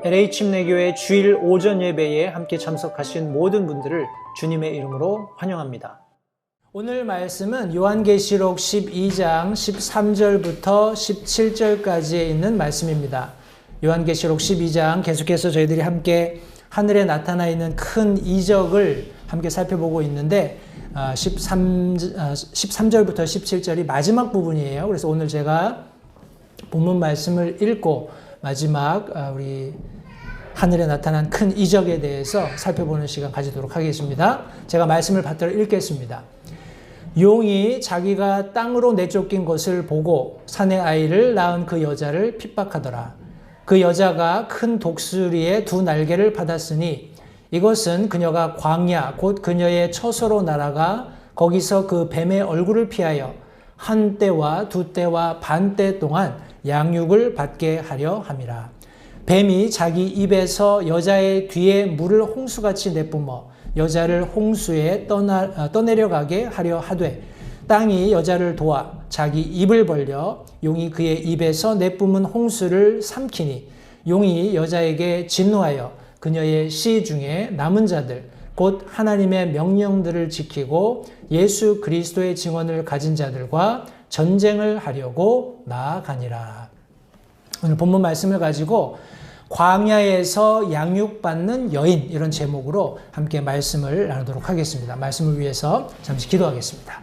LA 침례교회 주일 오전 예배에 함께 참석하신 모든 분들을 주님의 이름으로 환영합니다. 오늘 말씀은 요한계시록 12장 13절부터 17절까지에 있는 말씀입니다. 요한계시록 12장 계속해서 저희들이 함께 하늘에 나타나 있는 큰 이적을 함께 살펴보고 있는데 13절부터 17절이 마지막 부분이에요. 그래서 오늘 제가 본문 말씀을 읽고 마지막 우리 하늘에 나타난 큰 이적에 대해서 살펴보는 시간 가지도록 하겠습니다. 제가 말씀을 받들어 읽겠습니다. 용이 자기가 땅으로 내쫓긴 것을 보고 사내 아이를 낳은 그 여자를 핍박하더라. 그 여자가 큰 독수리의 두 날개를 받았으니 이것은 그녀가 광야 곧 그녀의 처소로 날아가 거기서 그 뱀의 얼굴을 피하여 한 때와 두 때와 반 때 동안 양육을 받게 하려 함이라. 뱀이 자기 입에서 여자의 뒤에 물을 홍수같이 내뿜어 여자를 홍수에 떠내려가게 하려 하되 땅이 여자를 도와 자기 입을 벌려 용이 그의 입에서 내뿜은 홍수를 삼키니 용이 여자에게 진노하여 그녀의 씨 중에 남은 자들 곧 하나님의 명령들을 지키고 예수 그리스도의 증언을 가진 자들과 전쟁을 하려고 나아가니라. 오늘 본문 말씀을 가지고 광야에서 양육받는 여인, 이런 제목으로 함께 말씀을 나누도록 하겠습니다. 말씀을 위해서 잠시 기도하겠습니다.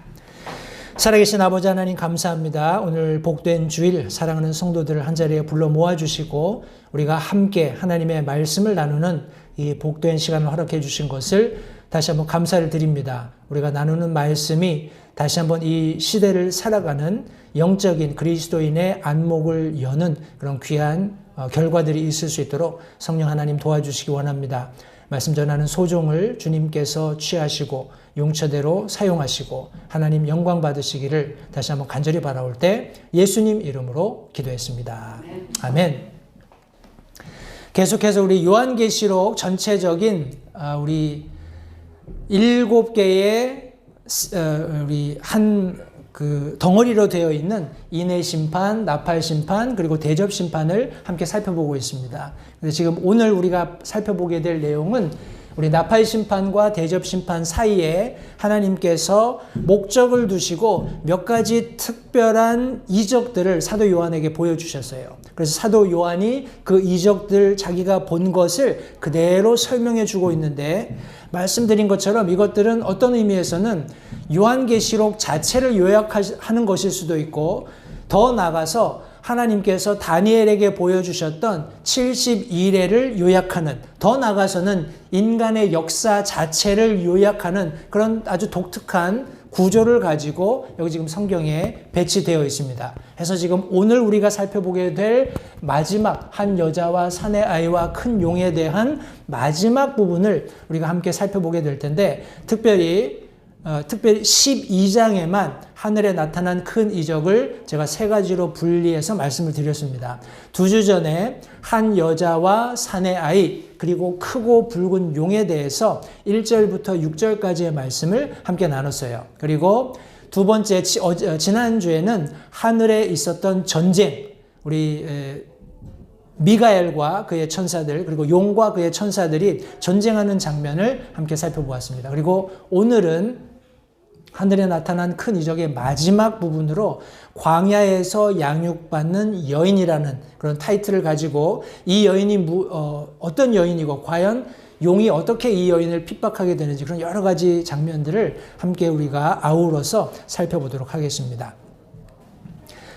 살아계신 아버지 하나님 감사합니다. 오늘 복된 주일 사랑하는 성도들을 한자리에 불러 모아주시고 우리가 함께 하나님의 말씀을 나누는 이 복된 시간을 허락해 주신 것을 다시 한번 감사를 드립니다. 우리가 나누는 말씀이 다시 한번 이 시대를 살아가는 영적인 그리스도인의 안목을 여는 그런 귀한 결과들이 있을 수 있도록 성령 하나님 도와주시기 원합니다. 말씀 전하는 소종을 주님께서 취하시고 용처대로 사용하시고 하나님 영광 받으시기를 다시 한번 간절히 바라올 때 예수님 이름으로 기도했습니다. 아멘. 계속해서 우리 요한계시록 전체적인 우리 7개의 우리 한 그 덩어리로 되어 있는 인의 심판, 나팔 심판, 그리고 대접 심판을 함께 살펴보고 있습니다. 그래서 지금 오늘 우리가 살펴보게 될 내용은 우리 나팔 심판과 대접 심판 사이에 하나님께서 목적을 두시고 몇 가지 특별한 이적들을 사도 요한에게 보여주셨어요. 그래서 사도 요한이 그 이적들 자기가 본 것을 그대로 설명해 주고 있는데 말씀드린 것처럼 이것들은 어떤 의미에서는 요한계시록 자체를 요약하는 것일 수도 있고 더 나아가서 하나님께서 다니엘에게 보여주셨던 70일애를 요약하는, 더 나아가서는 인간의 역사 자체를 요약하는 그런 아주 독특한 구조를 가지고 여기 지금 성경에 배치되어 있습니다. 그래서 지금 오늘 우리가 살펴보게 될 마지막 한 여자와 사내 아이와 큰 용에 대한 마지막 부분을 우리가 함께 살펴보게 될 텐데 특별히 12장에만 하늘에 나타난 큰 이적을 제가 3가지로 분리해서 말씀을 드렸습니다. 2주 전에 한 여자와 사내 아이 그리고 크고 붉은 용에 대해서 1절부터 6절까지의 말씀을 함께 나눴어요. 그리고 두 번째 지난주에는 하늘에 있었던 전쟁, 우리 미가엘과 그의 천사들 그리고 용과 그의 천사들이 전쟁하는 장면을 함께 살펴보았습니다. 그리고 오늘은 하늘에 나타난 큰 이적의 마지막 부분으로 광야에서 양육받는 여인이라는 그런 타이틀을 가지고 이 여인이 어떤 여인이고 과연 용이 어떻게 이 여인을 핍박하게 되는지 그런 여러 가지 장면들을 함께 우리가 아우러서 살펴보도록 하겠습니다.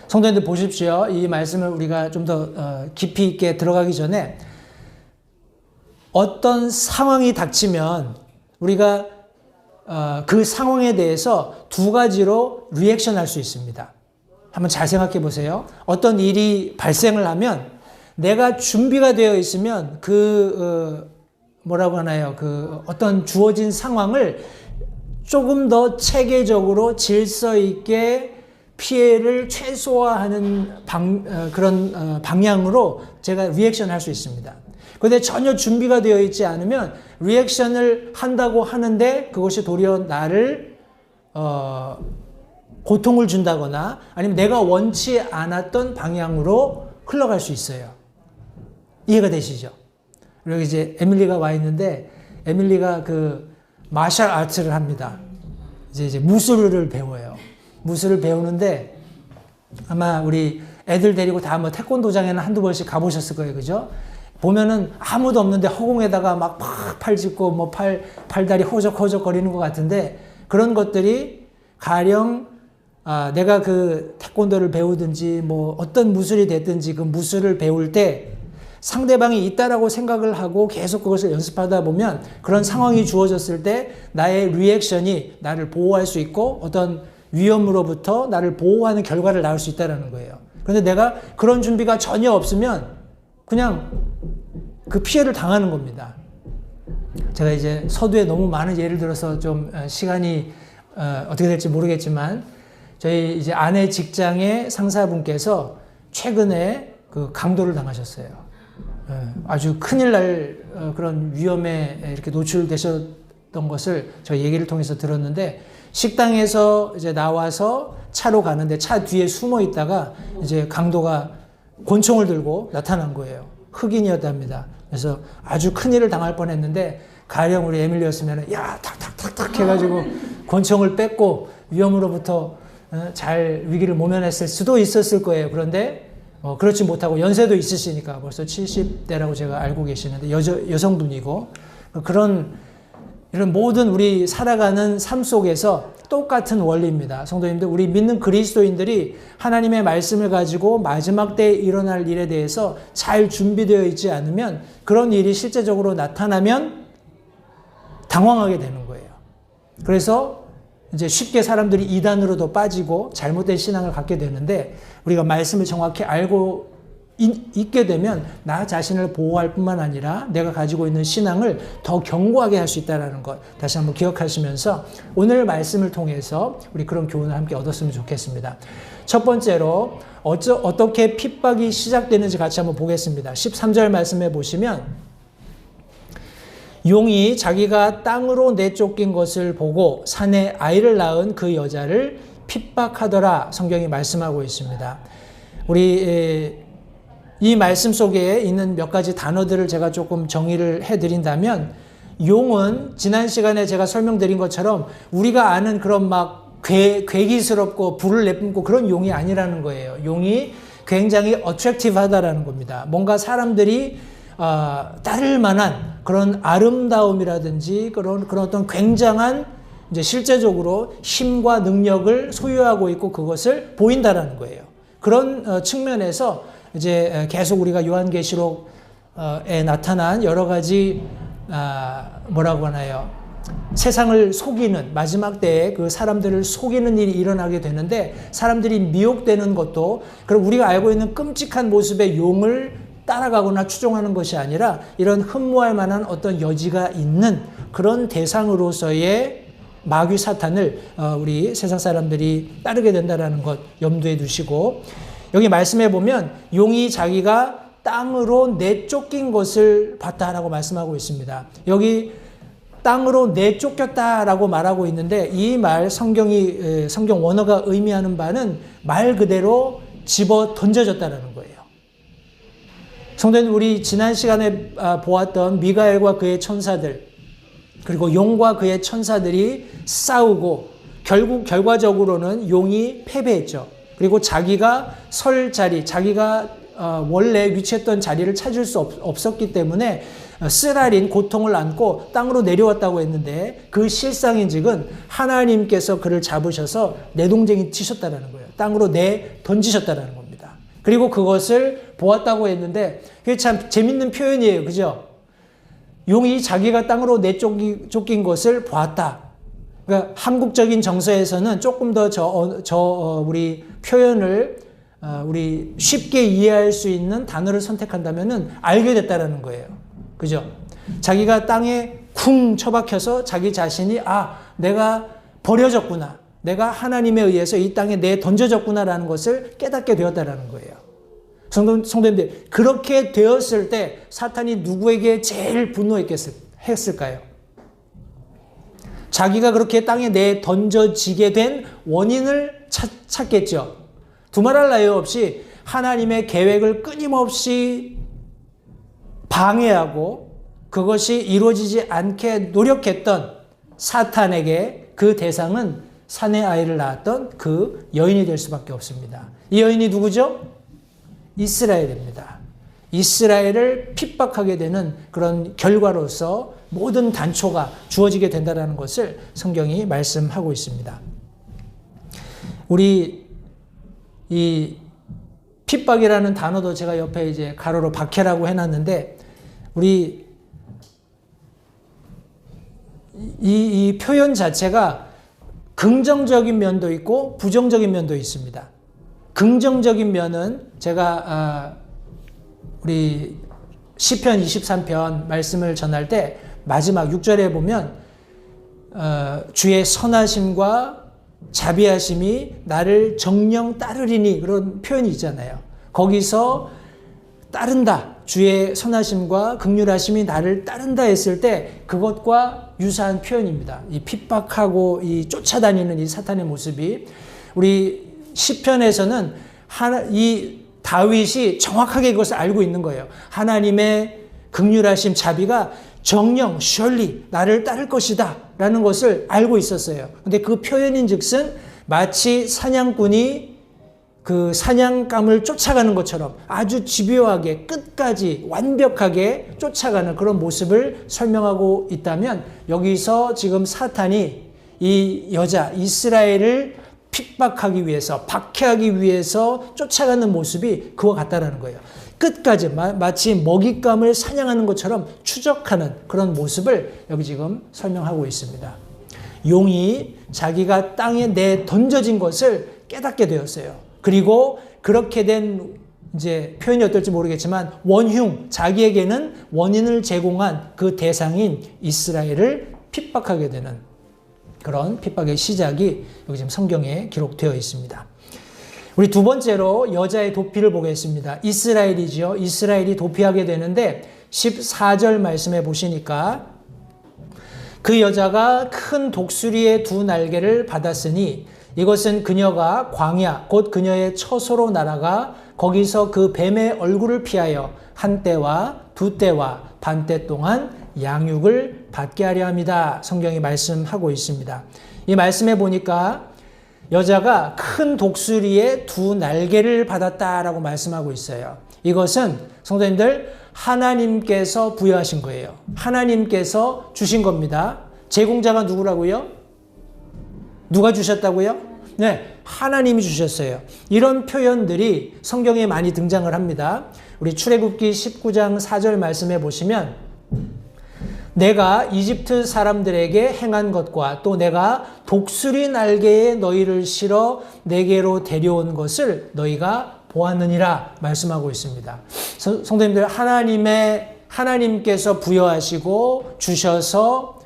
성도님들 보십시오. 이 말씀을 우리가 좀 더 깊이 있게 들어가기 전에 어떤 상황이 닥치면 우리가 그 상황에 대해서 2가지로 리액션할 수 있습니다. 한번 잘 생각해 보세요. 어떤 일이 발생을 하면 내가 준비가 되어 있으면 뭐라고 하나요? 어떤 주어진 상황을 조금 더 체계적으로 질서 있게 피해를 최소화하는 그런 방향으로 제가 리액션 할 수 있습니다. 그런데 전혀 준비가 되어 있지 않으면 리액션을 한다고 하는데 그것이 도리어 나를 고통을 준다거나 아니면 내가 원치 않았던 방향으로 흘러갈 수 있어요. 이해가 되시죠? 그리고 이제 에밀리가 와 있는데 에밀리가 그 마셜 아트를 합니다. 이제 무술을 배워요. 무술을 배우는데 아마 우리 애들 데리고 다 뭐 태권도장에는 한두 번씩 가보셨을 거예요. 그죠? 보면은 아무도 없는데 허공에다가 막 팔 짚고 뭐 팔다리 허적허적 거리는 것 같은데 그런 것들이 가령 내가 그 태권도를 배우든지 뭐 어떤 무술이 됐든지 그 무술을 배울 때 상대방이 있다라고 생각을 하고 계속 그것을 연습하다 보면 그런 상황이 주어졌을 때 나의 리액션이 나를 보호할 수 있고 어떤 위험으로부터 나를 보호하는 결과를 낳을 수 있다는 거예요. 그런데 내가 그런 준비가 전혀 없으면 그냥 그 피해를 당하는 겁니다. 제가 이제 서두에 너무 많은 예를 들어서 좀 시간이 어떻게 될지 모르겠지만 저희 이제 아내 직장의 상사분께서 최근에 그 강도를 당하셨어요. 아주 큰일 날 그런 위험에 이렇게 노출되셨던 것을 저희 얘기를 통해서 들었는데 식당에서 이제 나와서 차로 가는데 차 뒤에 숨어 있다가 이제 강도가 권총을 들고 나타난 거예요. 흑인이었답니다. 그래서 아주 큰일을 당할 뻔했는데 가령 우리 에밀리였으면 야 탁탁탁탁 해가지고 권총을 뺏고 위험으로부터 잘 위기를 모면했을 수도 있었을 거예요. 그런데 그렇지 못하고 연세도 있으시니까 벌써 70대라고 제가 알고 계시는데 여성분이고 이런 모든 우리 살아가는 삶 속에서 똑같은 원리입니다. 성도님들, 우리 믿는 그리스도인들이 하나님의 말씀을 가지고 마지막 때에 일어날 일에 대해서 잘 준비되어 있지 않으면 그런 일이 실제적으로 나타나면 당황하게 되는 거예요. 그래서 이제 쉽게 사람들이 이단으로도 빠지고 잘못된 신앙을 갖게 되는데 우리가 말씀을 정확히 알고 있게 되면 나 자신을 보호할 뿐만 아니라 내가 가지고 있는 신앙을 더 견고하게 할 수 있다는 것 다시 한번 기억하시면서 오늘 말씀을 통해서 우리 그런 교훈을 함께 얻었으면 좋겠습니다. 첫 번째로 어떻게 핍박이 시작되는지 같이 한번 보겠습니다. 13절 말씀해 보시면 용이 자기가 땅으로 내쫓긴 것을 보고 산에 아이를 낳은 그 여자를 핍박하더라 성경이 말씀하고 있습니다. 우리 이 말씀 속에 있는 몇 가지 단어들을 제가 조금 정의를 해드린다면 용은 지난 시간에 제가 설명드린 것처럼 우리가 아는 그런 막 괴기스럽고 불을 내뿜고 그런 용이 아니라는 거예요. 용이 굉장히 어트랙티브하다라는 겁니다. 뭔가 사람들이 따를 만한 그런 아름다움이라든지 그런 어떤 굉장한 이제 실제적으로 힘과 능력을 소유하고 있고 그것을 보인다라는 거예요. 그런 측면에서 이제 계속 우리가 요한계시록에 나타난 여러 가지 뭐라고 하나요? 세상을 속이는 마지막 때에 그 사람들을 속이는 일이 일어나게 되는데 사람들이 미혹되는 것도 그럼 우리가 알고 있는 끔찍한 모습의 용을 따라가거나 추종하는 것이 아니라 이런 흠모할 만한 어떤 여지가 있는 그런 대상으로서의 마귀 사탄을 우리 세상 사람들이 따르게 된다는 것 염두에 두시고 여기 말씀해 보면 용이 자기가 땅으로 내쫓긴 것을 봤다라고 말씀하고 있습니다. 여기 땅으로 내쫓겼다라고 말하고 있는데 이 말 성경 원어가 의미하는 바는 말 그대로 집어 던져졌다라는 거예요. 성도님, 우리 지난 시간에 보았던 미가엘과 그의 천사들 그리고 용과 그의 천사들이 싸우고 결국 결과적으로는 용이 패배했죠. 그리고 자기가 설 자리, 자기가 원래 위치했던 자리를 찾을 수 없었기 때문에 쓰라린 고통을 안고 땅으로 내려왔다고 했는데 그 실상인즉은 하나님께서 그를 잡으셔서 내동쟁이 치셨다는 거예요. 땅으로 던지셨다는 겁니다. 그리고 그것을 보았다고 했는데 그게 참 재밌는 표현이에요. 그죠? 용이 자기가 땅으로 내쫓긴 것을 보았다. 그러니까 한국적인 정서에서는 조금 더 우리 표현을 우리 쉽게 이해할 수 있는 단어를 선택한다면은 알게 됐다라는 거예요. 그죠? 자기가 땅에 쿵 처박혀서 자기 자신이 내가 버려졌구나. 내가 하나님에 의해서 이 땅에 던져졌구나라는 것을 깨닫게 되었다라는 거예요. 성도님들, 그렇게 되었을 때 사탄이 누구에게 제일 분노했을까요? 자기가 그렇게 땅에 던져지게 된 원인을 찾겠죠. 두말할 나위 없이 하나님의 계획을 끊임없이 방해하고 그것이 이루어지지 않게 노력했던 사탄에게 그 대상은 사내 아이를 낳았던 그 여인이 될 수밖에 없습니다. 이 여인이 누구죠? 이스라엘입니다. 이스라엘을 핍박하게 되는 그런 결과로서 모든 단초가 주어지게 된다는 것을 성경이 말씀하고 있습니다. 우리 이 핍박이라는 단어도 제가 옆에 이제 가로로 박해라고 해놨는데, 우리 이 표현 자체가 긍정적인 면도 있고 부정적인 면도 있습니다. 긍정적인 면은 제가 우리 시편 23편 말씀을 전할 때 마지막 6절에 보면 주의 선하심과 자비하심이 나를 정령 따르리니, 그런 표현이 있잖아요. 거기서 따른다, 주의 선하심과 긍휼하심이 나를 따른다 했을 때 그것과 유사한 표현입니다. 이 핍박하고 이 쫓아다니는 이 사탄의 모습이, 우리 시편에서는 이 다윗이 정확하게 그것을 알고 있는 거예요. 하나님의 긍휼하심, 자비가 정령 surely 나를 따를 것이다 라는 것을 알고 있었어요. 근데 그 표현인 즉슨 마치 사냥꾼이 그 사냥감을 쫓아가는 것처럼 아주 집요하게 끝까지 완벽하게 쫓아가는 그런 모습을 설명하고 있다면, 여기서 지금 사탄이 이 여자 이스라엘을 핍박하기 위해서, 박해하기 위해서 쫓아가는 모습이 그와 같다라는 거예요. 끝까지 마치 먹잇감을 사냥하는 것처럼 추적하는 그런 모습을 여기 지금 설명하고 있습니다. 용이 자기가 땅에 내던져진 것을 깨닫게 되었어요. 그리고 그렇게 된, 이제 표현이 어떨지 모르겠지만, 원흉, 자기에게는 원인을 제공한 그 대상인 이스라엘을 핍박하게 되는 그런 핍박의 시작이 여기 지금 성경에 기록되어 있습니다. 우리 두 번째로 여자의 도피를 보겠습니다. 이스라엘이죠. 이스라엘이 도피하게 되는데 14절 말씀해 보시니까, 그 여자가 큰 독수리의 두 날개를 받았으니 이것은 그녀가 광야 곧 그녀의 처소로 날아가 거기서 그 뱀의 얼굴을 피하여 한 때와 두 때와 반 때 동안 양육을 받게 하려 합니다. 성경이 말씀하고 있습니다. 이 말씀에 보니까 여자가 큰 독수리의 두 날개를 받았다라고 말씀하고 있어요. 이것은 성도님들, 하나님께서 부여하신 거예요. 하나님께서 주신 겁니다. 제공자가 누구라고요? 누가 주셨다고요? 네, 하나님이 주셨어요. 이런 표현들이 성경에 많이 등장을 합니다. 우리 출애굽기 19장 4절 말씀해 보시면, 내가 이집트 사람들에게 행한 것과 또 내가 독수리 날개에 너희를 실어 내게로 데려온 것을 너희가 보았느니라 말씀하고 있습니다. 성도님들, 하나님께서 부여하시고 주셔서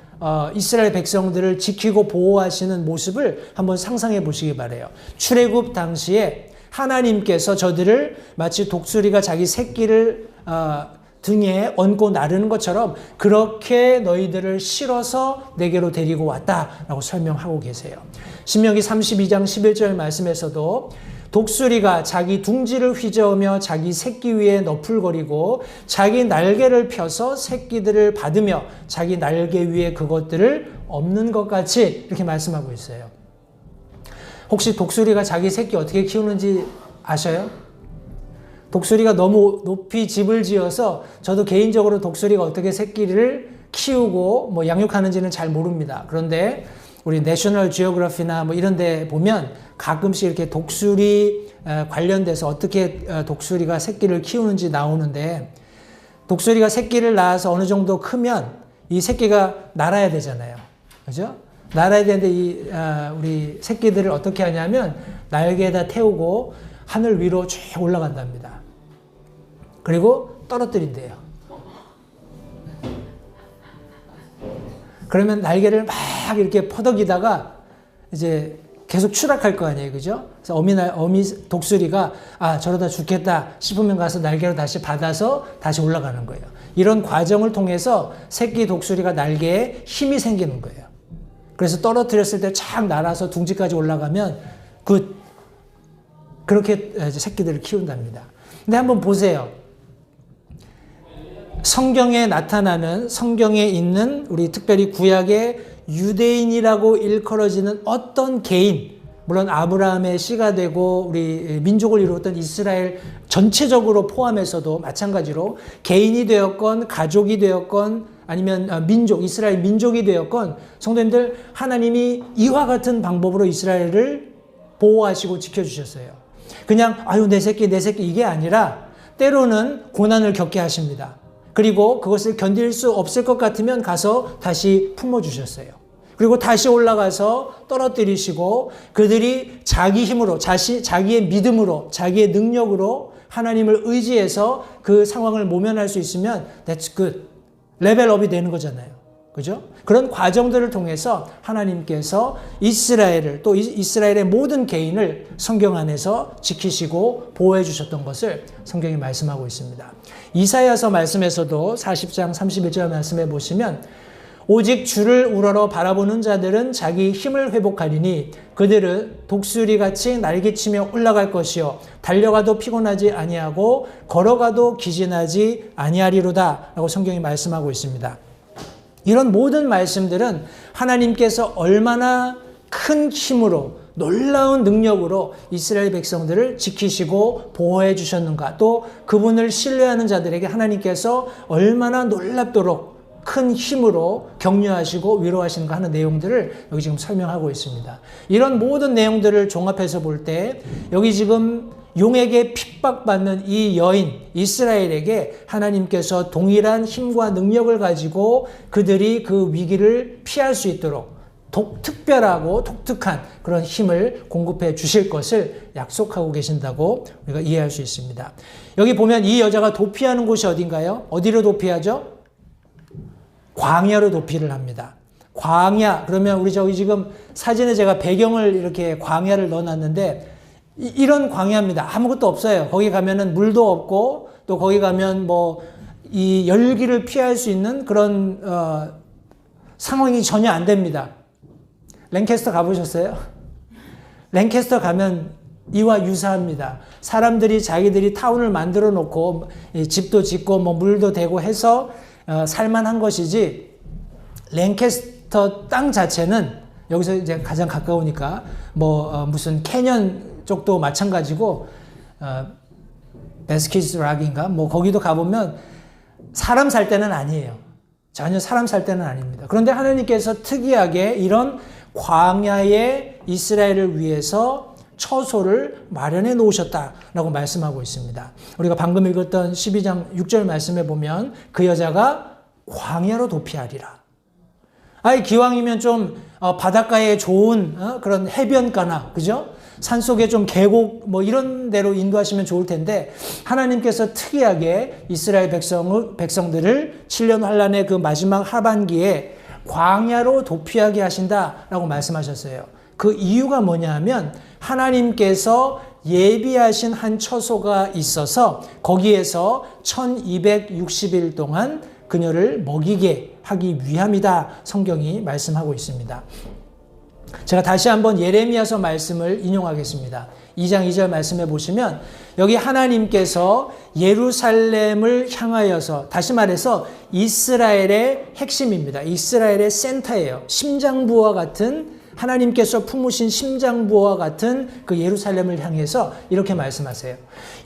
이스라엘 백성들을 지키고 보호하시는 모습을 한번 상상해 보시기 바라요. 출애굽 당시에 하나님께서 저들을 마치 독수리가 자기 새끼를 등에 얹고 나르는 것처럼 그렇게 너희들을 실어서 내게로 데리고 왔다라고 설명하고 계세요. 신명기 32장 11절 말씀에서도 독수리가 자기 둥지를 휘저으며 자기 새끼 위에 너풀거리고 자기 날개를 펴서 새끼들을 받으며 자기 날개 위에 그것들을 엎는 것 같이, 이렇게 말씀하고 있어요. 혹시 독수리가 자기 새끼 어떻게 키우는지 아셔요? 독수리가 너무 높이 집을 지어서 저도 개인적으로 독수리가 어떻게 새끼를 키우고 뭐 양육하는지는 잘 모릅니다. 그런데 우리 내셔널 지오그래피나 뭐 이런 데 보면 가끔씩 이렇게 독수리 관련돼서 어떻게 독수리가 새끼를 키우는지 나오는데, 독수리가 새끼를 낳아서 어느 정도 크면 이 새끼가 날아야 되잖아요. 그죠? 날아야 되는데 우리 새끼들을 어떻게 하냐면 날개에다 태우고 하늘 위로 쭉 올라간답니다. 그리고 떨어뜨린대요. 그러면 날개를 막 이렇게 퍼덕이다가 이제 계속 추락할 거 아니에요. 그죠? 그래서 어미 독수리가 저러다 죽겠다 싶으면 가서 날개로 다시 받아서 다시 올라가는 거예요. 이런 과정을 통해서 새끼 독수리가 날개에 힘이 생기는 거예요. 그래서 떨어뜨렸을 때 착 날아서 둥지까지 올라가면 그렇게 새끼들을 키운답니다. 근데 한번 보세요. 성경에 나타나는, 성경에 있는 우리 특별히 구약의 유대인이라고 일컬어지는 어떤 개인, 물론 아브라함의 씨가 되고 우리 민족을 이루었던 이스라엘 전체적으로 포함해서도 마찬가지로 개인이 되었건 가족이 되었건 아니면 민족, 이스라엘 민족이 되었건 성도님들, 하나님이 이와 같은 방법으로 이스라엘을 보호하시고 지켜주셨어요. 그냥 아유 내 새끼 이게 아니라 때로는 고난을 겪게 하십니다. 그리고 그것을 견딜 수 없을 것 같으면 가서 다시 품어주셨어요. 그리고 다시 올라가서 떨어뜨리시고 그들이 자기 힘으로, 자기의 믿음으로, 자기의 능력으로 하나님을 의지해서 그 상황을 모면할 수 있으면 that's good. 레벨업이 되는 거잖아요. 그죠? 그런 과정들을 통해서 하나님께서 이스라엘을, 또 이스라엘의 모든 개인을 성경 안에서 지키시고 보호해 주셨던 것을 성경이 말씀하고 있습니다. 이사야서 말씀에서도 40장 31절 말씀에 보시면 오직 주를 우러러 바라보는 자들은 자기 힘을 회복하리니 그들은 독수리같이 날개치며 올라갈 것이요 달려가도 피곤하지 아니하고 걸어가도 기진하지 아니하리로다 라고 성경이 말씀하고 있습니다. 이런 모든 말씀들은 하나님께서 얼마나 큰 힘으로 놀라운 능력으로 이스라엘 백성들을 지키시고 보호해 주셨는가, 또 그분을 신뢰하는 자들에게 하나님께서 얼마나 놀랍도록 큰 힘으로 격려하시고 위로하시는가 하는 내용들을 여기 지금 설명하고 있습니다. 이런 모든 내용들을 종합해서 볼 때 여기 지금 용에게 핍박받는 이 여인 이스라엘에게 하나님께서 동일한 힘과 능력을 가지고 그들이 그 위기를 피할 수 있도록 특별하고 독특한 그런 힘을 공급해 주실 것을 약속하고 계신다고 우리가 이해할 수 있습니다. 여기 보면 이 여자가 도피하는 곳이 어딘가요? 어디로 도피하죠? 광야로 도피를 합니다. 광야, 그러면 우리 저기 지금 사진에 제가 배경을 이렇게 광야를 넣어놨는데 이런 광야입니다. 아무것도 없어요. 거기 가면은 물도 없고 또 거기 가면 뭐 이 열기를 피할 수 있는 그런 상황이 전혀 안 됩니다. 랭캐스터 가보셨어요? 랭캐스터 가면 이와 유사합니다. 사람들이 자기들이 타운을 만들어 놓고 집도 짓고 뭐 물도 대고 해서 살만한 것이지 랭캐스터 땅 자체는 여기서 이제 가장 가까우니까 무슨 캐년 쪽도 마찬가지고 베스키스 락인가 뭐 거기도 가보면 사람 살 때는 아니에요. 전혀 사람 살 때는 아닙니다. 그런데 하나님께서 특이하게 이런 광야에 이스라엘을 위해서 처소를 마련해 놓으셨다라고 말씀하고 있습니다. 우리가 방금 읽었던 12장 6절 말씀에 보면 그 여자가 광야로 도피하리라. 기왕이면 좀 바닷가에 좋은 그런 해변가나 그죠? 산속에 좀 계곡 뭐 이런 데로 인도하시면 좋을 텐데 하나님께서 특이하게 이스라엘 백성들을 7년 환란의 그 마지막 하반기에 광야로 도피하게 하신다라고 말씀하셨어요. 그 이유가 뭐냐 하면 하나님께서 예비하신 한 처소가 있어서 거기에서 1260일 동안 그녀를 먹이게 하기 위함이다 성경이 말씀하고 있습니다. 제가 다시 한번 예레미야서 말씀을 인용하겠습니다. 2장 2절 말씀해 보시면 여기 하나님께서 예루살렘을 향하여서 다시 말해서 이스라엘의 핵심입니다. 이스라엘의 센터예요. 심장부와 같은 하나님께서 품으신 심장부와 같은 그 예루살렘을 향해서 이렇게 말씀하세요.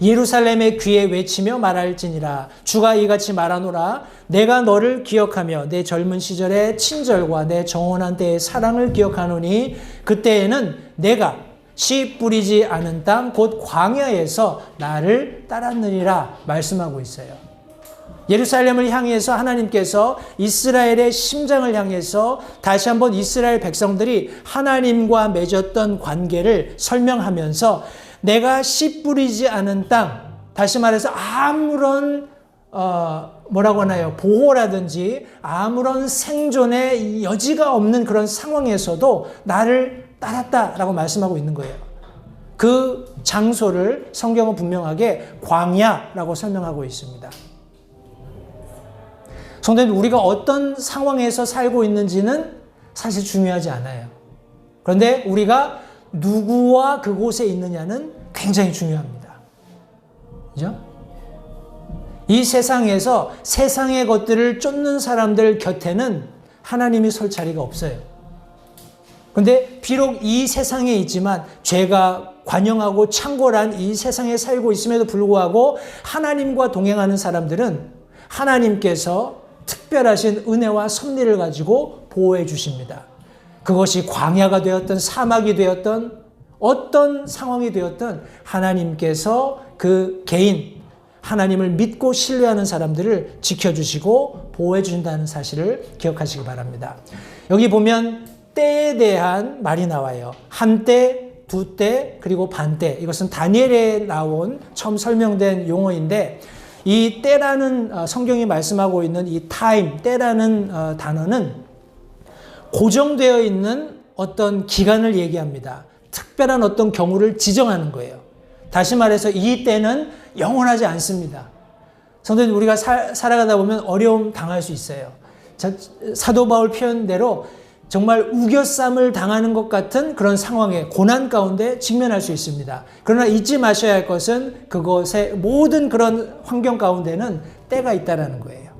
예루살렘의 귀에 외치며 말할지니라 주가 이같이 말하노라 내가 너를 기억하며 내 젊은 시절의 친절과 내 정원한 때의 사랑을 기억하노니 그때에는 내가 씨 뿌리지 않은 땅 곧 광야에서 나를 따랐느니라 말씀하고 있어요. 예루살렘을 향해서 하나님께서 이스라엘의 심장을 향해서 다시 한번 이스라엘 백성들이 하나님과 맺었던 관계를 설명하면서 내가 씨 뿌리지 않은 땅, 다시 말해서 아무런 뭐라고 하나요? 보호라든지 아무런 생존의 여지가 없는 그런 상황에서도 나를 따랐다라고 말씀하고 있는 거예요. 그 장소를 성경은 분명하게 광야라고 설명하고 있습니다. 성도님, 우리가 어떤 상황에서 살고 있는지는 사실 중요하지 않아요. 그런데 우리가 누구와 그곳에 있느냐는 굉장히 중요합니다. 그죠? 이 세상에서 세상의 것들을 쫓는 사람들 곁에는 하나님이 설 자리가 없어요. 그런데 비록 이 세상에 있지만 죄가 관영하고 창궐한 이 세상에 살고 있음에도 불구하고 하나님과 동행하는 사람들은 하나님께서 특별하신 은혜와 섭리를 가지고 보호해 주십니다. 그것이 광야가 되었던 사막이 되었던 어떤 상황이 되었던 하나님께서 그 개인 하나님을 믿고 신뢰하는 사람들을 지켜주시고 보호해 주신다는 사실을 기억하시기 바랍니다. 여기 보면 때에 대한 말이 나와요. 한때, 두때, 그리고 반때. 이것은 다니엘에 나온 처음 설명된 용어인데 이 때라는 성경이 말씀하고 있는 이 타임, 때라는 단어는 고정되어 있는 어떤 기간을 얘기합니다. 특별한 어떤 경우를 지정하는 거예요. 다시 말해서 이 때는 영원하지 않습니다. 성도님, 우리가 살아가다 보면 어려움 당할 수 있어요. 사도 바울 표현대로 정말 우겨쌈을 당하는 것 같은 그런 상황에 고난 가운데 직면할 수 있습니다. 그러나 잊지 마셔야 할 것은 그것의 모든 그런 환경 가운데는 때가 있다는 거예요.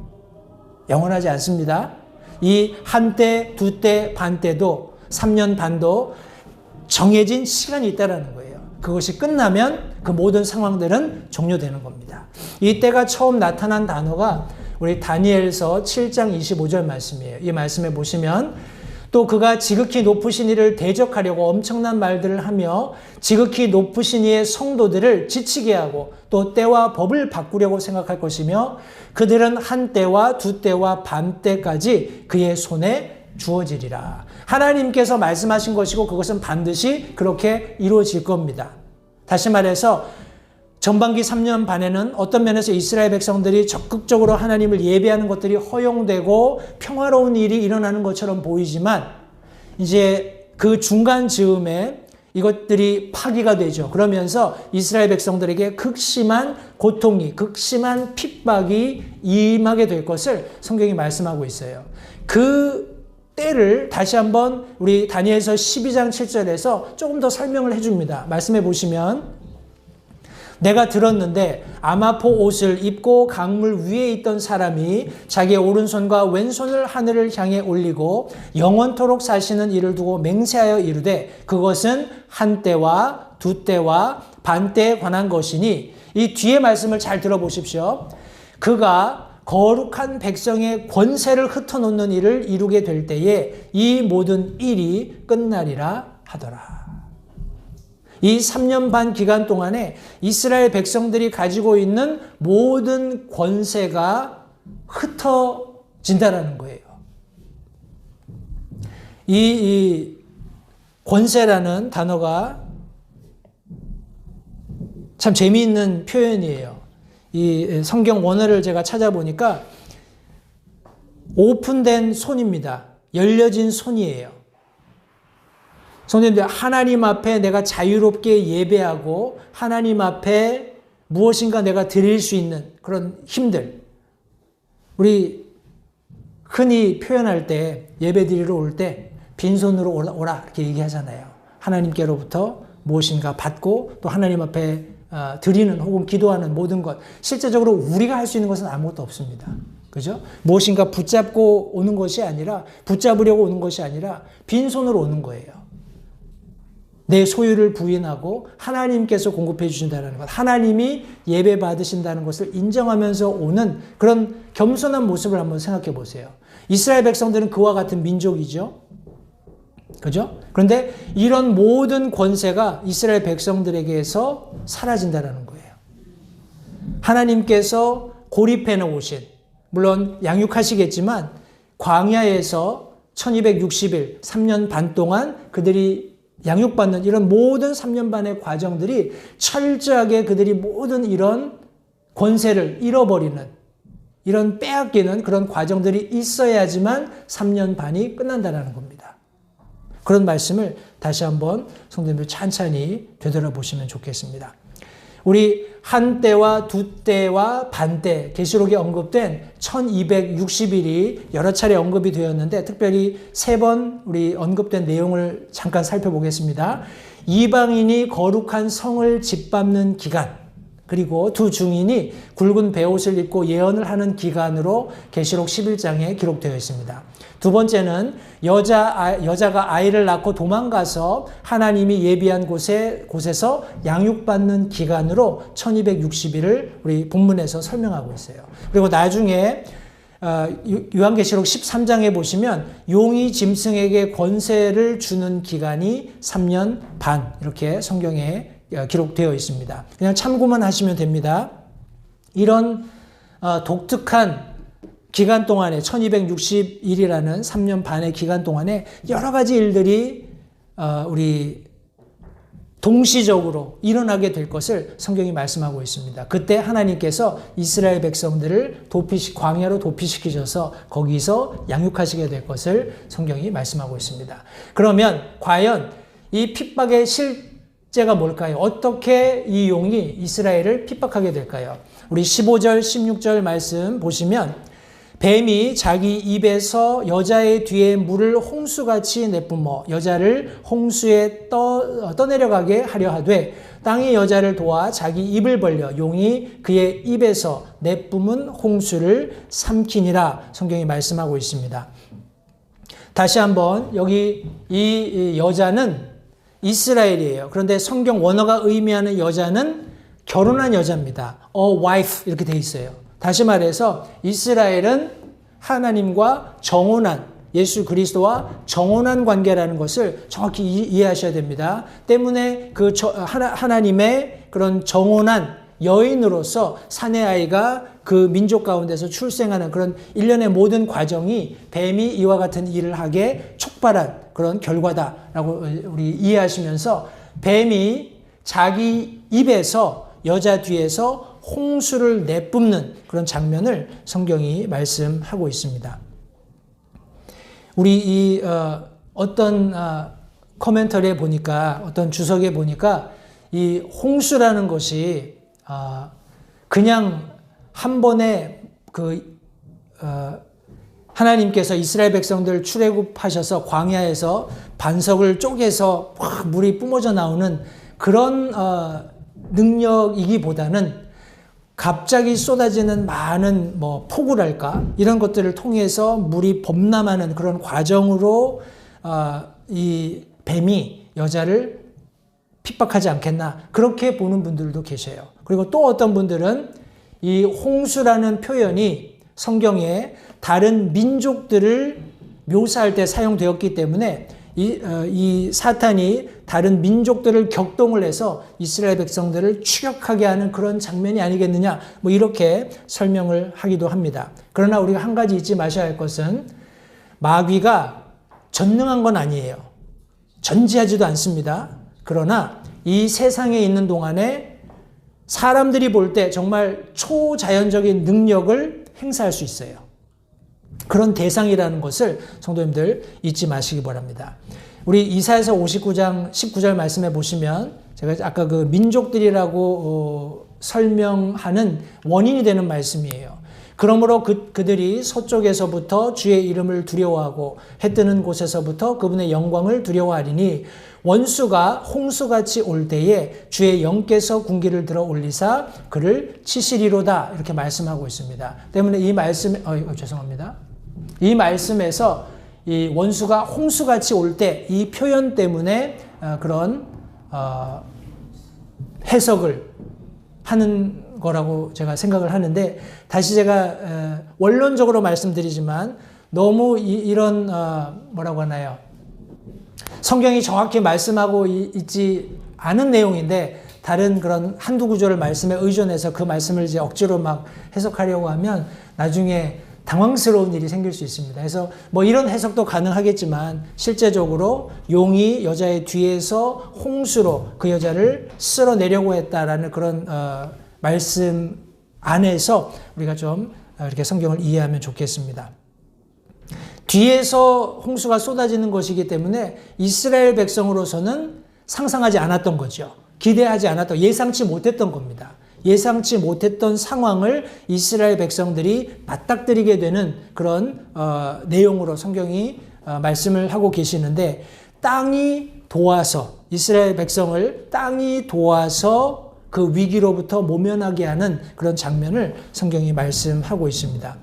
영원하지 않습니다. 이 한때, 두때, 반때도 3년 반도 정해진 시간이 있다는 거예요. 그것이 끝나면 그 모든 상황들은 종료되는 겁니다. 이 때가 처음 나타난 단어가 우리 다니엘서 7장 25절 말씀이에요. 이 말씀에 보시면 또 그가 지극히 높으신 이를 대적하려고 엄청난 말들을 하며 지극히 높으신 이의 성도들을 지치게 하고 또 때와 법을 바꾸려고 생각할 것이며 그들은 한 때와 두 때와 반 때까지 그의 손에 주어지리라. 하나님께서 말씀하신 것이고 그것은 반드시 그렇게 이루어질 겁니다. 다시 말해서 전반기 3년 반에는 어떤 면에서 이스라엘 백성들이 적극적으로 하나님을 예배하는 것들이 허용되고 평화로운 일이 일어나는 것처럼 보이지만 이제 그 중간 즈음에 이것들이 파기가 되죠. 그러면서 이스라엘 백성들에게 극심한 고통이, 극심한 핍박이 임하게 될 것을 성경이 말씀하고 있어요. 그 때를 다시 한번 우리 다니엘서 12장 7절에서 조금 더 설명을 해줍니다. 말씀해 보시면 내가 들었는데 아마포 옷을 입고 강물 위에 있던 사람이 자기의 오른손과 왼손을 하늘을 향해 올리고 영원토록 사시는 이를 두고 맹세하여 이르되 그것은 한 때와 두 때와 반 때에 관한 것이니 이 뒤에 말씀을 잘 들어보십시오. 그가 거룩한 백성의 권세를 흩어놓는 일을 이루게 될 때에 이 모든 일이 끝나리라 하더라. 이 3년 반 기간 동안에 이스라엘 백성들이 가지고 있는 모든 권세가 흩어진다라는 거예요. 이 권세라는 단어가 참 재미있는 표현이에요. 이 성경 원어를 제가 찾아보니까 오픈된 손입니다. 열려진 손이에요. 성도님들, 하나님 앞에 내가 자유롭게 예배하고 하나님 앞에 무엇인가 내가 드릴 수 있는 그런 힘들, 우리 흔히 표현할 때 예배 드리러 올 때 빈손으로 오라 이렇게 얘기하잖아요. 하나님께로부터 무엇인가 받고 또 하나님 앞에 드리는 혹은 기도하는 모든 것, 실제적으로 우리가 할 수 있는 것은 아무것도 없습니다. 그죠? 무엇인가 붙잡고 오는 것이 아니라, 붙잡으려고 오는 것이 아니라 빈손으로 오는 거예요. 내 소유를 부인하고 하나님께서 공급해 주신다는 것, 하나님이 예배 받으신다는 것을 인정하면서 오는 그런 겸손한 모습을 한번 생각해 보세요. 이스라엘 백성들은 그와 같은 민족이죠. 그죠? 그런데 이런 모든 권세가 이스라엘 백성들에게서 사라진다는 거예요. 하나님께서 고립해 놓으신, 물론 양육하시겠지만 광야에서 1260일, 3년 반 동안 그들이 양육받는 이런 모든 3년 반의 과정들이 철저하게 그들이 모든 이런 권세를 잃어버리는, 이런 빼앗기는 그런 과정들이 있어야지만 3년 반이 끝난다는 겁니다. 그런 말씀을 다시 한번 성도님들 찬찬히 되돌아보시면 좋겠습니다. 우리 한 때와 두 때와 반 때, 계시록에 언급된 1260일이 여러 차례 언급이 되었는데 특별히 3번 우리 언급된 내용을 잠깐 살펴보겠습니다. 이방인이 거룩한 성을 짓밟는 기간, 그리고 두 증인이 굵은 베옷을 입고 예언을 하는 기간으로 계시록 11장에 기록되어 있습니다. 두 번째는 여자가 아이를 낳고 도망가서 하나님이 예비한 곳에서 양육받는 기간으로 1260일을 우리 본문에서 설명하고 있어요. 그리고 나중에 요한계시록 13장에 보시면 용이 짐승에게 권세를 주는 기간이 3년 반 이렇게 성경에 기록되어 있습니다. 그냥 참고만 하시면 됩니다. 이런 독특한 기간 동안에 1260일이라는 3년 반의 기간 동안에 여러 가지 일들이 우리 동시적으로 일어나게 될 것을 성경이 말씀하고 있습니다. 그때 하나님께서 이스라엘 백성들을 광야로 도피시키셔서 거기서 양육하시게 될 것을 성경이 말씀하고 있습니다. 그러면 과연 이 핍박의 실제가 뭘까요? 어떻게 이 용이 이스라엘을 핍박하게 될까요? 우리 15절, 16절 말씀 보시면 뱀이 자기 입에서 여자의 뒤에 물을 홍수같이 내뿜어 여자를 홍수에 떠내려가게 하려 하되 땅이 여자를 도와 자기 입을 벌려 용이 그의 입에서 내뿜은 홍수를 삼키니라 성경이 말씀하고 있습니다. 다시 한번 여기 이 여자는 이스라엘이에요. 그런데 성경 원어가 의미하는 여자는 결혼한 여자입니다. A wife 이렇게 돼 있어요. 다시 말해서 이스라엘은 하나님과 정혼한 예수 그리스도와 정혼한 관계라는 것을 정확히 이해하셔야 됩니다. 때문에 그 하나님의 그런 정혼한 여인으로서 사내 아이가 그 민족 가운데서 출생하는 그런 일련의 모든 과정이 뱀이 이와 같은 일을 하게 촉발한 그런 결과다라고 우리 이해하시면서 뱀이 자기 입에서 여자 뒤에서 홍수를 내뿜는 그런 장면을 성경이 말씀하고 있습니다. 우리 어떤 코멘터리에 보니까 어떤 주석에 보니까 이 홍수라는 것이 그냥 한 번에 하나님께서 이스라엘 백성들 출애굽하셔서 광야에서 반석을 쪼개서 물이 뿜어져 나오는 그런 능력이기보다는 갑자기 쏟아지는 많은 폭우랄까 이런 것들을 통해서 물이 범람하는 그런 과정으로 이 뱀이 여자를 핍박하지 않겠나 그렇게 보는 분들도 계셔요. 그리고 또 어떤 분들은 이 홍수라는 표현이 성경에 다른 민족들을 묘사할 때 사용되었기 때문에 이 사탄이 다른 민족들을 격동을 해서 이스라엘 백성들을 추격하게 하는 그런 장면이 아니겠느냐 이렇게 설명을 하기도 합니다. 그러나 우리가 한 가지 잊지 마셔야 할 것은 마귀가 전능한 건 아니에요. 전지하지도 않습니다. 그러나 이 세상에 있는 동안에 사람들이 볼 때 정말 초자연적인 능력을 행사할 수 있어요. 그런 대상이라는 것을 성도님들 잊지 마시기 바랍니다. 우리 이사야서 59장 19절 말씀에 보시면 제가 아까 그 민족들이라고 설명하는 원인이 되는 말씀이에요. 그러므로 그들이 서쪽에서부터 주의 이름을 두려워하고 해 뜨는 곳에서부터 그분의 영광을 두려워하리니 원수가 홍수같이 올 때에 주의 영께서 군기를 들어 올리사 그를 치시리로다 이렇게 말씀하고 있습니다. 때문에 이 말씀 죄송합니다. 이 말씀에서 이 원수가 홍수같이 올 때 이 표현 때문에 그런 해석을 하는 거라고 제가 생각을 하는데 다시 제가 원론적으로 말씀드리지만 너무 이런 뭐라고 하나요? 성경이 정확히 말씀하고 있지 않은 내용인데 다른 그런 한두 구절을 말씀에 의존해서 그 말씀을 이제 억지로 막 해석하려고 하면 나중에 당황스러운 일이 생길 수 있습니다. 그래서 이런 해석도 가능하겠지만 실제적으로 용이 여자의 뒤에서 홍수로 그 여자를 쓸어내려고 했다라는 그런 말씀 안에서 우리가 좀 이렇게 성경을 이해하면 좋겠습니다. 뒤에서 홍수가 쏟아지는 것이기 때문에 이스라엘 백성으로서는 상상하지 않았던 거죠. 기대하지 않았던, 예상치 못했던 겁니다. 예상치 못했던 상황을 이스라엘 백성들이 맞닥뜨리게 되는 그런 내용으로 성경이 말씀을 하고 계시는데 땅이 도와서 이스라엘 백성을 땅이 도와서 그 위기로부터 모면하게 하는 그런 장면을 성경이 말씀하고 있습니다.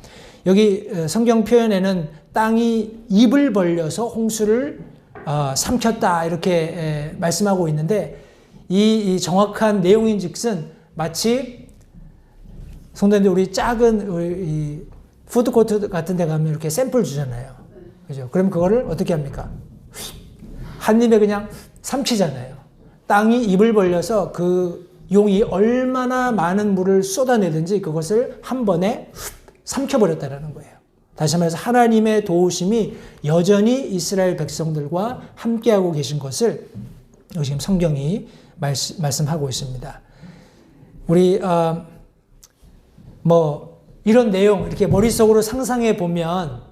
여기 성경 표현에는 땅이 입을 벌려서 홍수를 삼켰다 이렇게 말씀하고 있는데 이 정확한 내용인즉슨 마치 성도님들 우리 작은 이 푸드코트 같은 데 가면 이렇게 샘플 주잖아요. 그죠? 그럼 그거를 어떻게 합니까? 한 입에 그냥 삼키잖아요. 땅이 입을 벌려서 그 용이 얼마나 많은 물을 쏟아내든지 그것을 한 번에 삼켜버렸다는 거예요. 다시 말해서 하나님의 도우심이 여전히 이스라엘 백성들과 함께하고 계신 것을 지금 성경이 말씀하고 있습니다. 우리 이런 내용 이렇게 머릿속으로 상상해 보면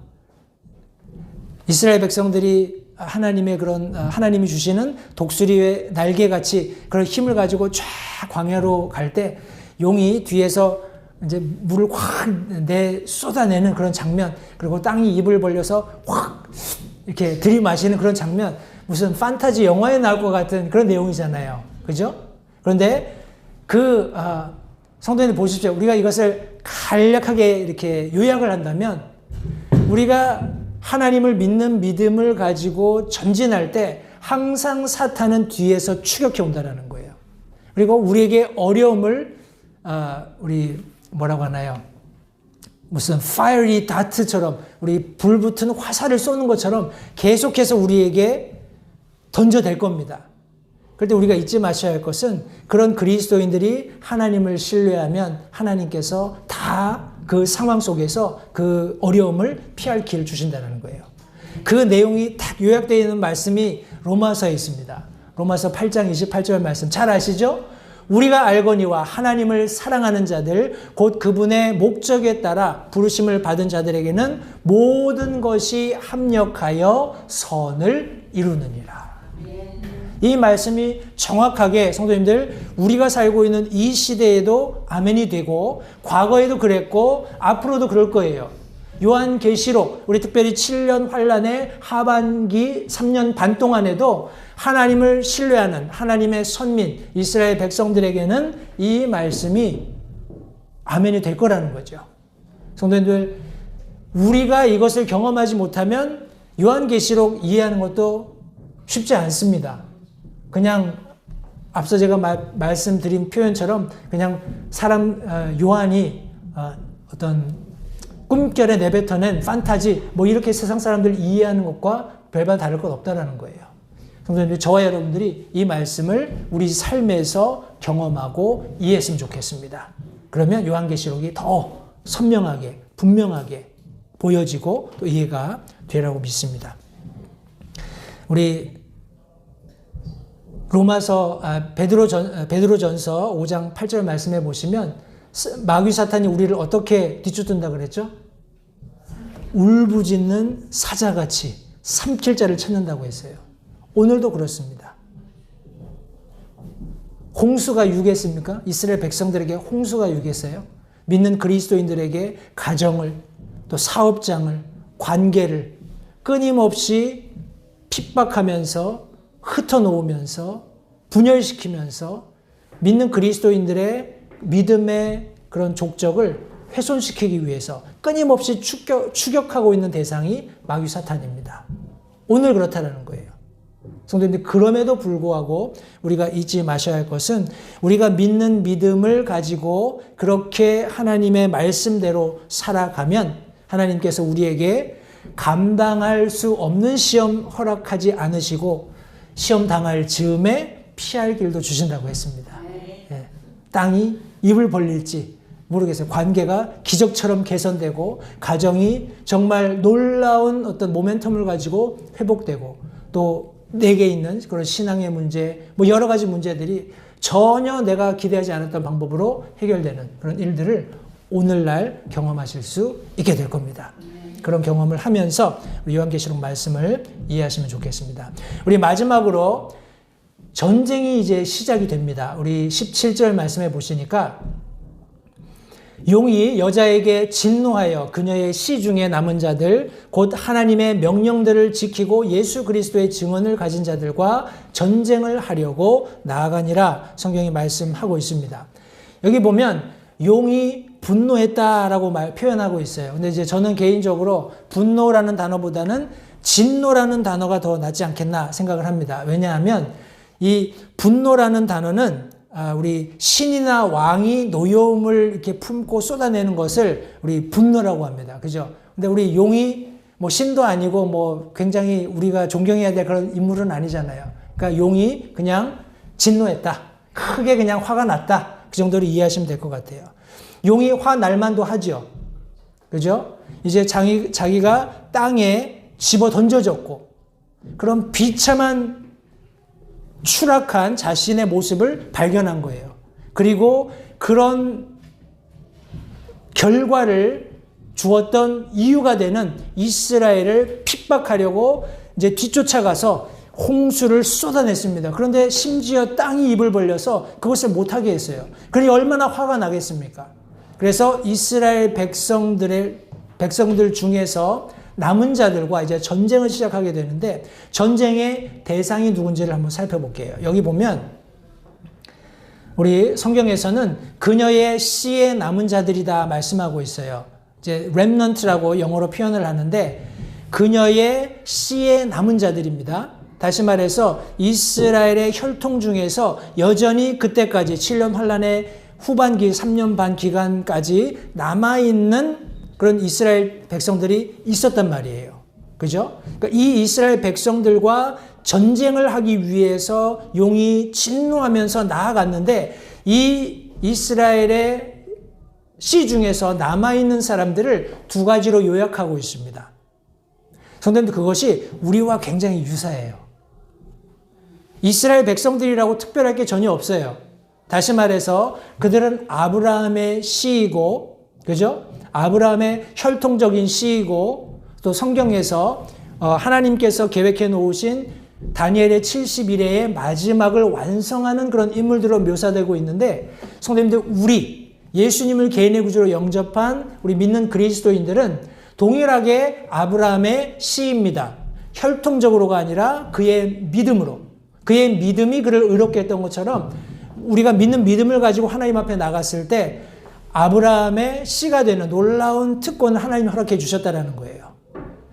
이스라엘 백성들이 하나님의 그런 하나님이 주시는 독수리의 날개같이 그런 힘을 가지고 쫙 광야로 갈 때 용이 뒤에서 이제 물을 확 쏟아내는 그런 장면, 그리고 땅이 입을 벌려서 확 이렇게 들이마시는 그런 장면, 무슨 판타지 영화에 나올 것 같은 그런 내용이잖아요. 그죠? 그런데 성도님들 보십시오. 우리가 이것을 간략하게 이렇게 요약을 한다면 우리가 하나님을 믿는 믿음을 가지고 전진할 때 항상 사탄은 뒤에서 추격해 온다는 거예요. 그리고 우리에게 어려움을 우리 뭐라고 하나요? 무슨 fiery dart처럼 우리 불붙은 화살을 쏘는 것처럼 계속해서 우리에게 던져댈 겁니다. 그런데 우리가 잊지 마셔야 할 것은 그런 그리스도인들이 하나님을 신뢰하면 하나님께서 다 그 상황 속에서 그 어려움을 피할 길을 주신다는 거예요. 그 내용이 딱 요약되어 있는 말씀이 로마서에 있습니다. 로마서 8장 28절 말씀 잘 아시죠? 우리가 알거니와 하나님을 사랑하는 자들 곧 그분의 목적에 따라 부르심을 받은 자들에게는 모든 것이 합력하여 선을 이루느니라. 이 말씀이 정확하게 성도님들 우리가 살고 있는 이 시대에도 아멘이 되고 과거에도 그랬고 앞으로도 그럴 거예요. 요한계시록 우리 특별히 7년 환란의 하반기 3년 반 동안에도 하나님을 신뢰하는 하나님의 선민 이스라엘 백성들에게는 이 말씀이 아멘이 될 거라는 거죠. 성도님들 우리가 이것을 경험하지 못하면 요한계시록 이해하는 것도 쉽지 않습니다. 그냥 앞서 제가 말씀드린 표현처럼 그냥 요한이 어떤 꿈결에 내뱉어낸 판타지 이렇게 세상 사람들 이해하는 것과 별반 다를 것 없다는 거예요. 성도님들 저와 여러분들이 이 말씀을 우리 삶에서 경험하고 이해했으면 좋겠습니다. 그러면 요한계시록이 더 선명하게 분명하게 보여지고 또 이해가 되라고 믿습니다. 우리 베드로전서 5장 8절 말씀해 보시면 마귀 사탄이 우리를 어떻게 뒤쫓는다 그랬죠? 울부짖는 사자같이 삼킬 자를 찾는다고 했어요. 오늘도 그렇습니다. 홍수가 유겠습니까? 이스라엘 백성들에게 홍수가 유겠어요? 믿는 그리스도인들에게 가정을 또 사업장을 관계를 끊임없이 핍박하면서 흩어놓으면서 분열시키면서 믿는 그리스도인들의 믿음의 그런 족적을 훼손시키기 위해서 끊임없이 추격하고 있는 대상이 마귀 사탄입니다. 오늘 그렇다는 거예요. 성도님들 그럼에도 불구하고 우리가 잊지 마셔야 할 것은 우리가 믿는 믿음을 가지고 그렇게 하나님의 말씀대로 살아가면 하나님께서 우리에게 감당할 수 없는 시험 허락하지 않으시고 시험 당할 즈음에 피할 길도 주신다고 했습니다. 예. 땅이 입을 벌릴지 모르겠어요. 관계가 기적처럼 개선되고 가정이 정말 놀라운 어떤 모멘텀을 가지고 회복되고 또 내게 있는 그런 신앙의 문제 여러 가지 문제들이 전혀 내가 기대하지 않았던 방법으로 해결되는 그런 일들을 오늘날 경험하실 수 있게 될 겁니다. 그런 경험을 하면서 우리 요한계시록 말씀을 이해하시면 좋겠습니다. 우리 마지막으로 전쟁이 이제 시작이 됩니다. 우리 17절 말씀해 보시니까 용이 여자에게 진노하여 그녀의 시 중에 남은 자들 곧 하나님의 명령들을 지키고 예수 그리스도의 증언을 가진 자들과 전쟁을 하려고 나아가니라 성경이 말씀하고 있습니다. 여기 보면 용이 분노했다라고 표현하고 있어요. 근데 이제 저는 개인적으로 분노라는 단어보다는 진노라는 단어가 더 낫지 않겠나 생각을 합니다. 왜냐하면 이 분노라는 단어는 우리 신이나 왕이 노여움을 이렇게 품고 쏟아내는 것을 우리 분노라고 합니다. 그죠? 근데 우리 용이 뭐 신도 아니고 뭐 굉장히 우리가 존경해야 될 그런 인물은 아니잖아요. 그러니까 용이 그냥 진노했다. 크게 그냥 화가 났다. 그 정도로 이해하시면 될 것 같아요. 용이 화 날만도 하죠. 그죠? 이제 자기가 땅에 집어 던져졌고, 그런 비참한 추락한 자신의 모습을 발견한 거예요. 그리고 그런 결과를 주었던 이유가 되는 이스라엘을 핍박하려고 이제 뒤쫓아가서 홍수를 쏟아냈습니다. 그런데 심지어 땅이 입을 벌려서 그것을 못하게 했어요. 그러니 얼마나 화가 나겠습니까? 그래서 이스라엘 백성들 중에서 남은 자들과 이제 전쟁을 시작하게 되는데, 전쟁의 대상이 누군지를 한번 살펴볼게요. 여기 보면 우리 성경에서는 그녀의 씨에 남은 자들이다 말씀하고 있어요. 이제 remnant라고 영어로 표현을 하는데, 그녀의 씨에 남은 자들입니다. 다시 말해서 이스라엘의 혈통 중에서 여전히 그때까지 7년 환란의 후반기 3년 반 기간까지 남아있는 그런 이스라엘 백성들이 있었단 말이에요. 그죠? 그러니까 이 이스라엘 백성들과 전쟁을 하기 위해서 용이 진노하면서 나아갔는데, 이 이스라엘의 씨 중에서 남아있는 사람들을 두 가지로 요약하고 있습니다. 성도님들, 그것이 우리와 굉장히 유사해요. 이스라엘 백성들이라고 특별할 게 전혀 없어요. 다시 말해서 그들은 아브라함의 씨이고, 그죠? 아브라함의 혈통적인 씨이고, 또 성경에서 하나님께서 계획해 놓으신 다니엘의 70일의 마지막을 완성하는 그런 인물들로 묘사되고 있는데, 성도님들, 우리 예수님을 개인의 구주로 영접한 우리 믿는 그리스도인들은 동일하게 아브라함의 씨입니다. 혈통적으로가 아니라 그의 믿음으로, 그의 믿음이 그를 의롭게 했던 것처럼 우리가 믿는 믿음을 가지고 하나님 앞에 나갔을 때 아브라함의 씨가 되는 놀라운 특권을 하나님이 허락해 주셨다는 거예요.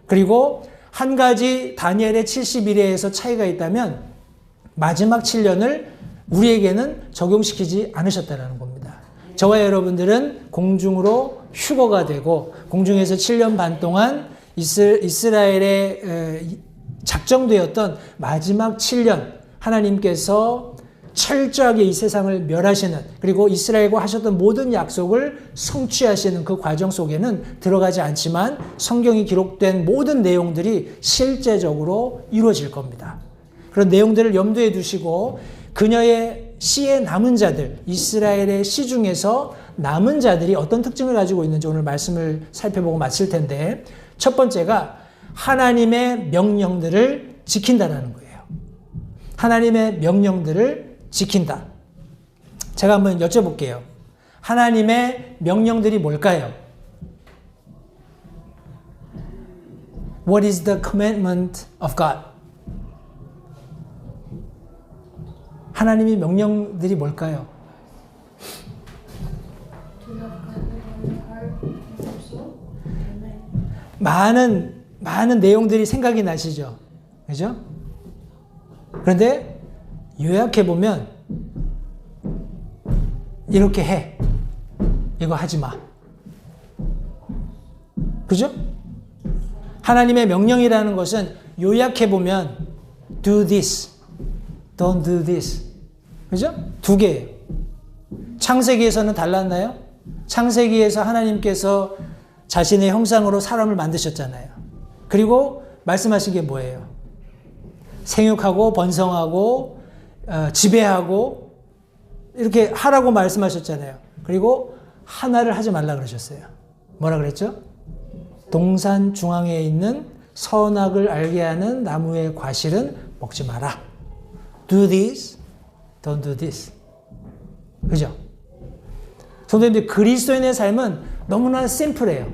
그리고 한 가지 다니엘의 70일에서 차이가 있다면 마지막 7년을 우리에게는 적용시키지 않으셨다는 겁니다. 저와 여러분들은 공중으로 휴거가 되고, 공중에서 7년 반 동안 이스라엘에 작정되었던 마지막 7년 하나님께서 철저하게 이 세상을 멸하시는, 그리고 이스라엘과 하셨던 모든 약속을 성취하시는 그 과정 속에는 들어가지 않지만 성경이 기록된 모든 내용들이 실제적으로 이루어질 겁니다. 그런 내용들을 염두에 두시고, 그녀의 씨에 남은 자들, 이스라엘의 씨 중에서 남은 자들이 어떤 특징을 가지고 있는지 오늘 말씀을 살펴보고 마칠 텐데, 첫 번째가 하나님의 명령들을 지킨다라는 거예요. 하나님의 명령들을 지킨다. 제가 한번 여쭤볼게요. 하나님의 명령들이 뭘까요? What is the commandment of God? 하나님의 명령들이 뭘까요? 많은 내용들이 생각이 나시죠? 그죠? 그런데 요약해보면 이렇게 해. 이거 하지 마. 그죠? 하나님의 명령이라는 것은 요약해보면 do this, don't do this. 그죠? 두 개예요. 창세기에서는 달랐나요? 창세기에서 하나님께서 자신의 형상으로 사람을 만드셨잖아요. 그리고 말씀하신 게 뭐예요? 생육하고 번성하고 지배하고 이렇게 하라고 말씀하셨잖아요. 그리고 하나를 하지 말라 그러셨어요. 뭐라 그랬죠? 동산 중앙에 있는 선악을 알게 하는 나무의 과실은 먹지 마라. Do this, don't do this. 그죠? 성도님들, 그리스도인의 삶은 너무나 심플해요.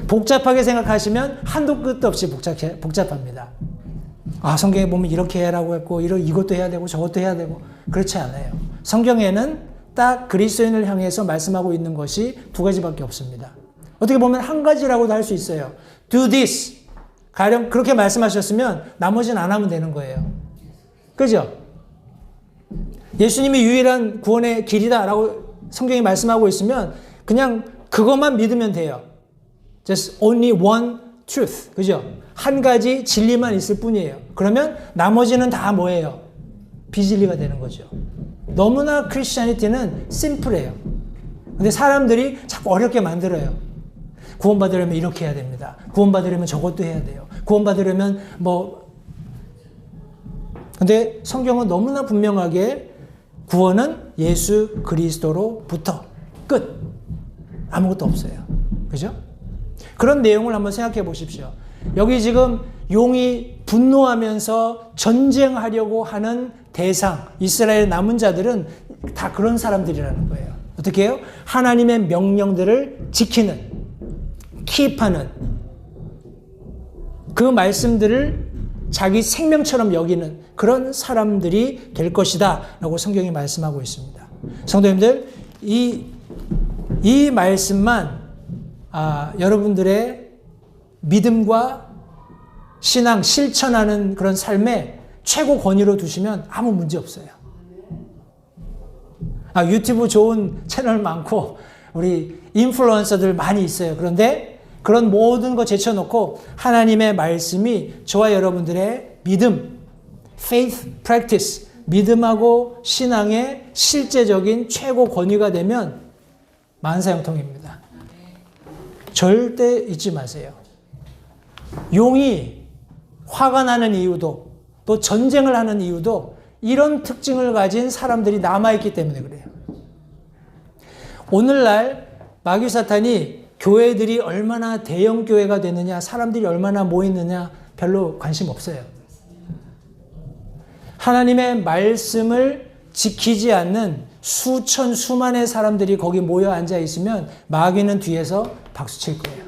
복잡하게 생각하시면 한도 끝도 없이 복잡합니다. 아, 성경에 보면 이렇게 해라고 했고, 이것도 해야 되고, 저것도 해야 되고, 그렇지 않아요. 성경에는 딱 그리스도인을 향해서 말씀하고 있는 것이 두 가지밖에 없습니다. 어떻게 보면 한 가지라고도 할 수 있어요. Do this. 가령 그렇게 말씀하셨으면 나머지는 안 하면 되는 거예요. 그죠? 예수님이 유일한 구원의 길이다라고 성경이 말씀하고 있으면 그냥 그것만 믿으면 돼요. Just only one truth. 그죠? 한 가지 진리만 있을 뿐이에요. 그러면 나머지는 다 뭐예요? 비진리가 되는 거죠. 너무나 크리스찬리티는 심플해요. 근데 사람들이 자꾸 어렵게 만들어요. 구원받으려면 이렇게 해야 됩니다. 구원받으려면 저것도 해야 돼요. 구원받으려면 근데 성경은 너무나 분명하게 구원은 예수 그리스도로부터 끝. 아무것도 없어요. 그죠? 그런 내용을 한번 생각해 보십시오. 여기 지금 용이 분노하면서 전쟁하려고 하는 대상, 이스라엘 남은 자들은 다 그런 사람들이라는 거예요. 어떻게 해요? 하나님의 명령들을 지키는, 킵하는, 그 말씀들을 자기 생명처럼 여기는 그런 사람들이 될 것이다 라고 성경이 말씀하고 있습니다. 성도님들, 이 말씀만 여러분들의 믿음과 신앙, 실천하는 그런 삶에 최고 권위로 두시면 아무 문제 없어요. 유튜브 좋은 채널 많고 우리 인플루언서들 많이 있어요. 그런데 그런 모든 거 제쳐놓고 하나님의 말씀이 저와 여러분들의 믿음, faith practice, 믿음하고 신앙의 실제적인 최고 권위가 되면 만사형통입니다. 절대 잊지 마세요. 용이 화가 나는 이유도, 또 전쟁을 하는 이유도 이런 특징을 가진 사람들이 남아있기 때문에 그래요. 오늘날 마귀 사탄이 교회들이 얼마나 대형 교회가 되느냐, 사람들이 얼마나 모이느냐 별로 관심 없어요. 하나님의 말씀을 지키지 않는 수천 수만의 사람들이 거기 모여 앉아 있으면 마귀는 뒤에서 박수 칠 거예요.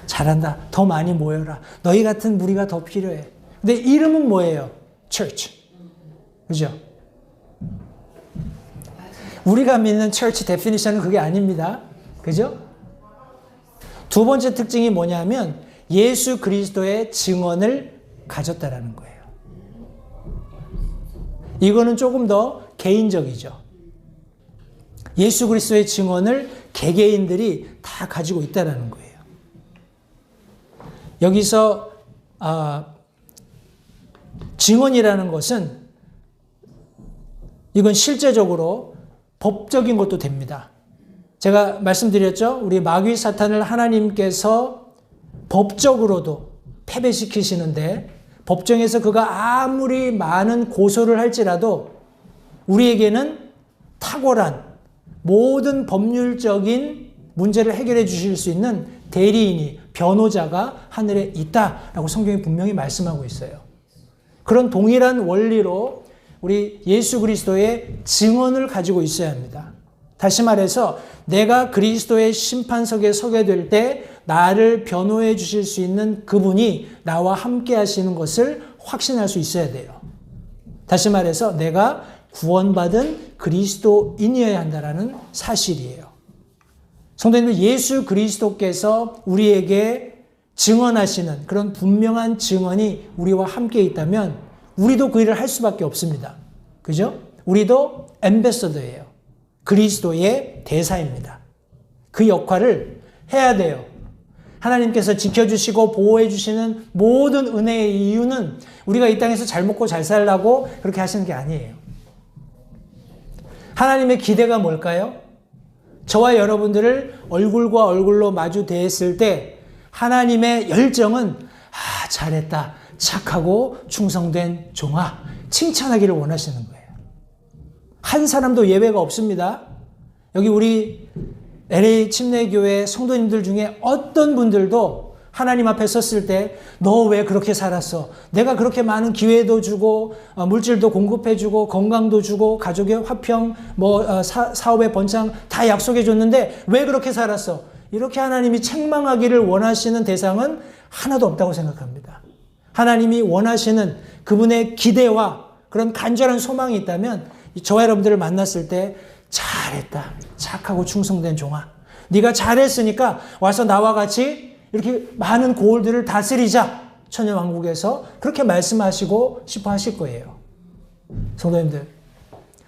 잘한다. 더 많이 모여라. 너희 같은 무리가 더 필요해. 근데 이름은 뭐예요? Church. 그죠? 우리가 믿는 church definition은 그게 아닙니다. 그죠? 두 번째 특징이 뭐냐면 예수 그리스도의 증언을 가졌다라는 거예요. 이거는 조금 더 개인적이죠. 예수 그리스도의 증언을 개개인들이 다 가지고 있다라는 거예요. 여기서 증언이라는 것은 이건 실제적으로 법적인 것도 됩니다. 제가 말씀드렸죠. 우리 마귀 사탄을 하나님께서 법적으로도 패배시키시는데 법정에서 그가 아무리 많은 고소를 할지라도 우리에게는 탁월한 모든 법률적인 문제를 해결해 주실 수 있는 대리인이, 변호자가 하늘에 있다라고 성경이 분명히 말씀하고 있어요. 그런 동일한 원리로 우리 예수 그리스도의 증언을 가지고 있어야 합니다. 다시 말해서 내가 그리스도의 심판석에 서게 될 때 나를 변호해 주실 수 있는 그분이 나와 함께 하시는 것을 확신할 수 있어야 돼요. 다시 말해서 내가 구원받은 그리스도인이어야 한다는 사실이에요. 성도님들, 예수 그리스도께서 우리에게 증언하시는 그런 분명한 증언이 우리와 함께 있다면 우리도 그 일을 할 수밖에 없습니다. 그죠? 우리도 앰베서더예요. 그리스도의 대사입니다. 그 역할을 해야 돼요. 하나님께서 지켜주시고 보호해 주시는 모든 은혜의 이유는 우리가 이 땅에서 잘 먹고 잘 살라고 그렇게 하시는 게 아니에요. 하나님의 기대가 뭘까요? 저와 여러분들을 얼굴과 얼굴로 마주 대했을 때 하나님의 열정은 잘했다, 착하고 충성된 종아, 칭찬하기를 원하시는 거예요. 한 사람도 예외가 없습니다. 여기 우리 LA 침례교회 성도님들 중에 어떤 분들도 하나님 앞에 섰을 때 너 왜 그렇게 살았어? 내가 그렇게 많은 기회도 주고 물질도 공급해 주고 건강도 주고 가족의 화평 사업의 번창 다 약속해 줬는데 왜 그렇게 살았어? 이렇게 하나님이 책망하기를 원하시는 대상은 하나도 없다고 생각합니다. 하나님이 원하시는 그분의 기대와 그런 간절한 소망이 있다면 저와 여러분들을 만났을 때 잘했다. 착하고 충성된 종아. 네가 잘했으니까 와서 나와 같이 이렇게 많은 고을들을 다스리자. 천년왕국에서 그렇게 말씀하시고 싶어 하실 거예요. 성도님들,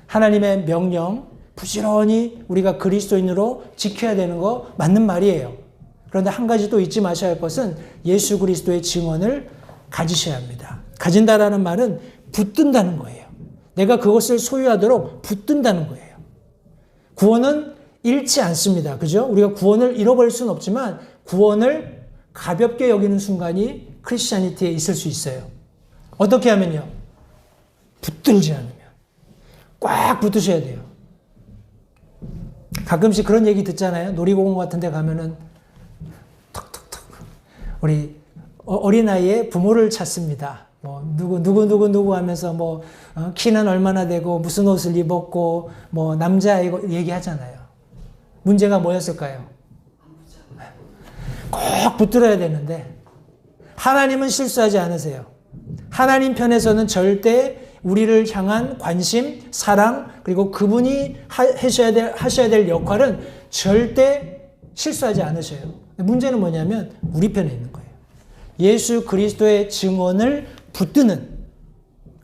하나님의 명령 부지런히 우리가 그리스도인으로 지켜야 되는 거 맞는 말이에요. 그런데 한 가지 또 잊지 마셔야 할 것은 예수 그리스도의 증언을 가지셔야 합니다. 가진다라는 말은 붙든다는 거예요. 내가 그것을 소유하도록 붙든다는 거예요. 구원은 잃지 않습니다. 그죠? 우리가 구원을 잃어버릴 수는 없지만 구원을 가볍게 여기는 순간이 크리스찬이티에 있을 수 있어요. 어떻게 하면요? 붙들지 않으면. 꽉 붙으셔야 돼요. 가끔씩 그런 얘기 듣잖아요. 놀이공원 같은 데 가면은 턱턱턱 우리 어린아이의 부모를 찾습니다. 누구 하면서 키는 얼마나 되고 무슨 옷을 입었고 남자아이고 얘기하잖아요. 문제가 뭐였을까요? 꼭 붙들어야 되는데 하나님은 실수하지 않으세요. 하나님 편에서는 절대 우리를 향한 관심, 사랑, 그리고 그분이 하셔야 될 역할은 절대 실수하지 않으셔요. 문제는 뭐냐면 우리 편에 있는 거예요. 예수 그리스도의 증언을 붙드는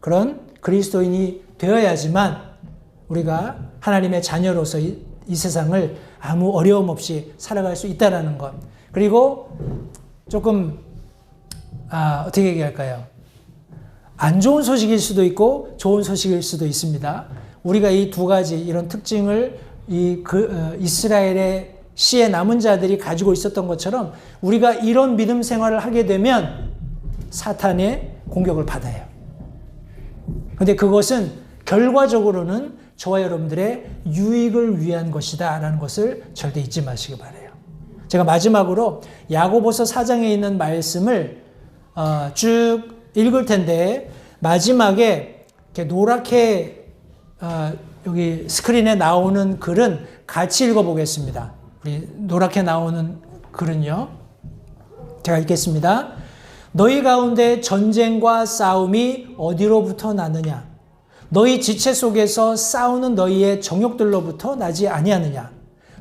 그런 그리스도인이 되어야지만 우리가 하나님의 자녀로서 이 세상을 아무 어려움 없이 살아갈 수 있다는 것. 그리고 조금 어떻게 얘기할까요? 안 좋은 소식일 수도 있고 좋은 소식일 수도 있습니다. 우리가 이 두 가지 이런 특징을 이스라엘의 씨의 남은 자들이 가지고 있었던 것처럼 우리가 이런 믿음 생활을 하게 되면 사탄의 공격을 받아요. 그런데 그것은 결과적으로는 저와 여러분들의 유익을 위한 것이다 라는 것을 절대 잊지 마시기 바라요. 제가 마지막으로 야고보서 4장에 있는 말씀을 쭉 읽을 텐데 마지막에 이렇게 노랗게 여기 스크린에 나오는 글은 같이 읽어보겠습니다. 우리 노랗게 나오는 글은요. 제가 읽겠습니다. 너희 가운데 전쟁과 싸움이 어디로부터 나느냐? 너희 지체 속에서 싸우는 너희의 정욕들로부터 나지 아니하느냐?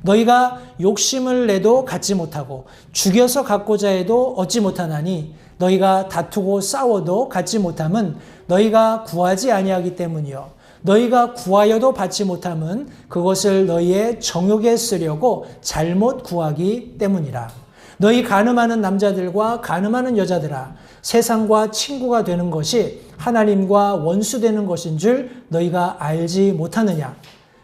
너희가 욕심을 내도 갖지 못하고 죽여서 갖고자 해도 얻지 못하나니 너희가 다투고 싸워도 갖지 못함은 너희가 구하지 아니하기 때문이요. 너희가 구하여도 받지 못함은 그것을 너희의 정욕에 쓰려고 잘못 구하기 때문이라. 너희 간음하는 남자들과 간음하는 여자들아, 세상과 친구가 되는 것이 하나님과 원수되는 것인 줄 너희가 알지 못하느냐.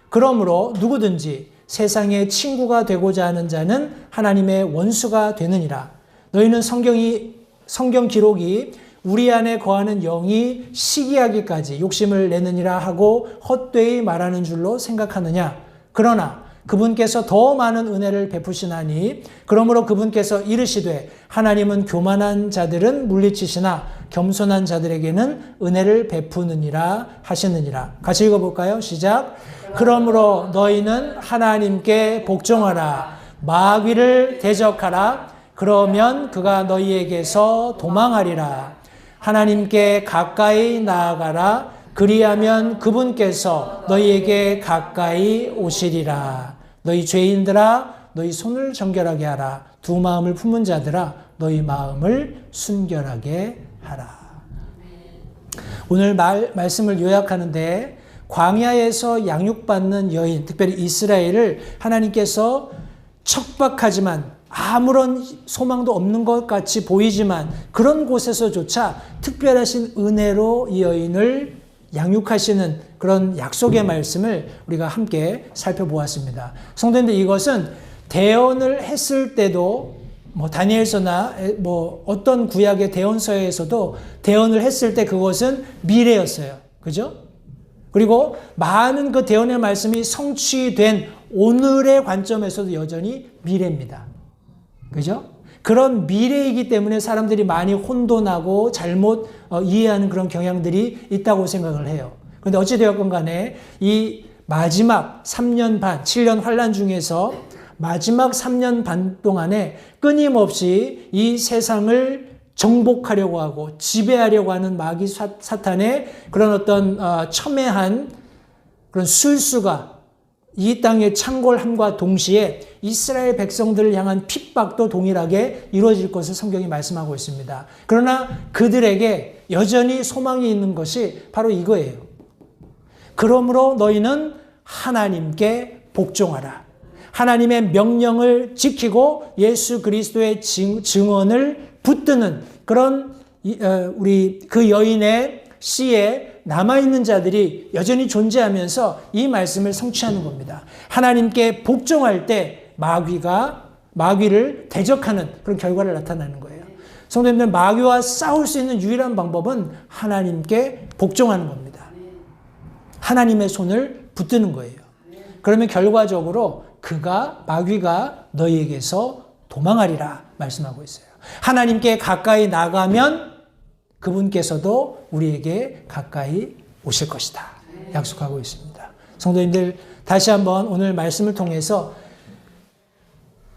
그러므로 누구든지 세상의 친구가 되고자 하는 자는 하나님의 원수가 되느니라. 너희는 성경 기록이 우리 안에 거하는 영이 시기하기까지 욕심을 내느니라 하고 헛되이 말하는 줄로 생각하느냐. 그러나 그분께서 더 많은 은혜를 베푸시나니 그러므로 그분께서 이르시되 하나님은 교만한 자들은 물리치시나 겸손한 자들에게는 은혜를 베푸느니라 하시느니라. 같이 읽어볼까요? 시작. 그러므로 너희는 하나님께 복종하라. 마귀를 대적하라. 그러면 그가 너희에게서 도망하리라. 하나님께 가까이 나아가라. 그리하면 그분께서 너희에게 가까이 오시리라. 너희 죄인들아, 너희 손을 정결하게 하라. 두 마음을 품은 자들아, 너희 마음을 순결하게 하라. 오늘 말씀을 요약하는데 광야에서 양육받는 여인, 특별히 이스라엘을 하나님께서 척박하지만 아무런 소망도 없는 것 같이 보이지만 그런 곳에서조차 특별하신 은혜로 이 여인을 양육하시는 그런 약속의 말씀을 우리가 함께 살펴보았습니다. 성도님들, 이것은 대언을 했을 때도 다니엘서나 어떤 구약의 대언서에서도 대언을 했을 때 그것은 미래였어요. 그죠? 그리고 많은 그 대언의 말씀이 성취된 오늘의 관점에서도 여전히 미래입니다. 그죠? 그런 미래이기 때문에 사람들이 많이 혼돈하고 잘못 이해하는 그런 경향들이 있다고 생각을 해요. 그런데 어찌되었건 간에 이 마지막 3년 반, 7년 환란 중에서 마지막 3년 반 동안에 끊임없이 이 세상을 정복하려고 하고 지배하려고 하는 마귀 사탄의 그런 어떤 첨예한 그런 술수가 이 땅에 창궐함과 동시에 이스라엘 백성들을 향한 핍박도 동일하게 이루어질 것을 성경이 말씀하고 있습니다. 그러나 그들에게 여전히 소망이 있는 것이 바로 이거예요. 그러므로 너희는 하나님께 복종하라. 하나님의 명령을 지키고 예수 그리스도의 증언을 붙드는 그런 우리 그 여인의 씨에 남아있는 자들이 여전히 존재하면서 이 말씀을 성취하는 겁니다. 하나님께 복종할 때 마귀를 대적하는 그런 결과를 나타내는 거예요. 성도님들, 마귀와 싸울 수 있는 유일한 방법은 하나님께 복종하는 겁니다. 하나님의 손을 붙드는 거예요. 그러면 결과적으로 마귀가 너희에게서 도망하리라 말씀하고 있어요. 하나님께 가까이 나가면 그분께서도 우리에게 가까이 오실 것이다 약속하고 있습니다. 성도님들, 다시 한번 오늘 말씀을 통해서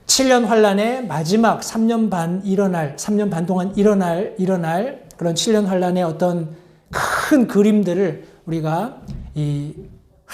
7년 환란의 마지막 3년 반 동안 일어날 그런 7년 환란의 어떤 큰 그림들을 우리가 이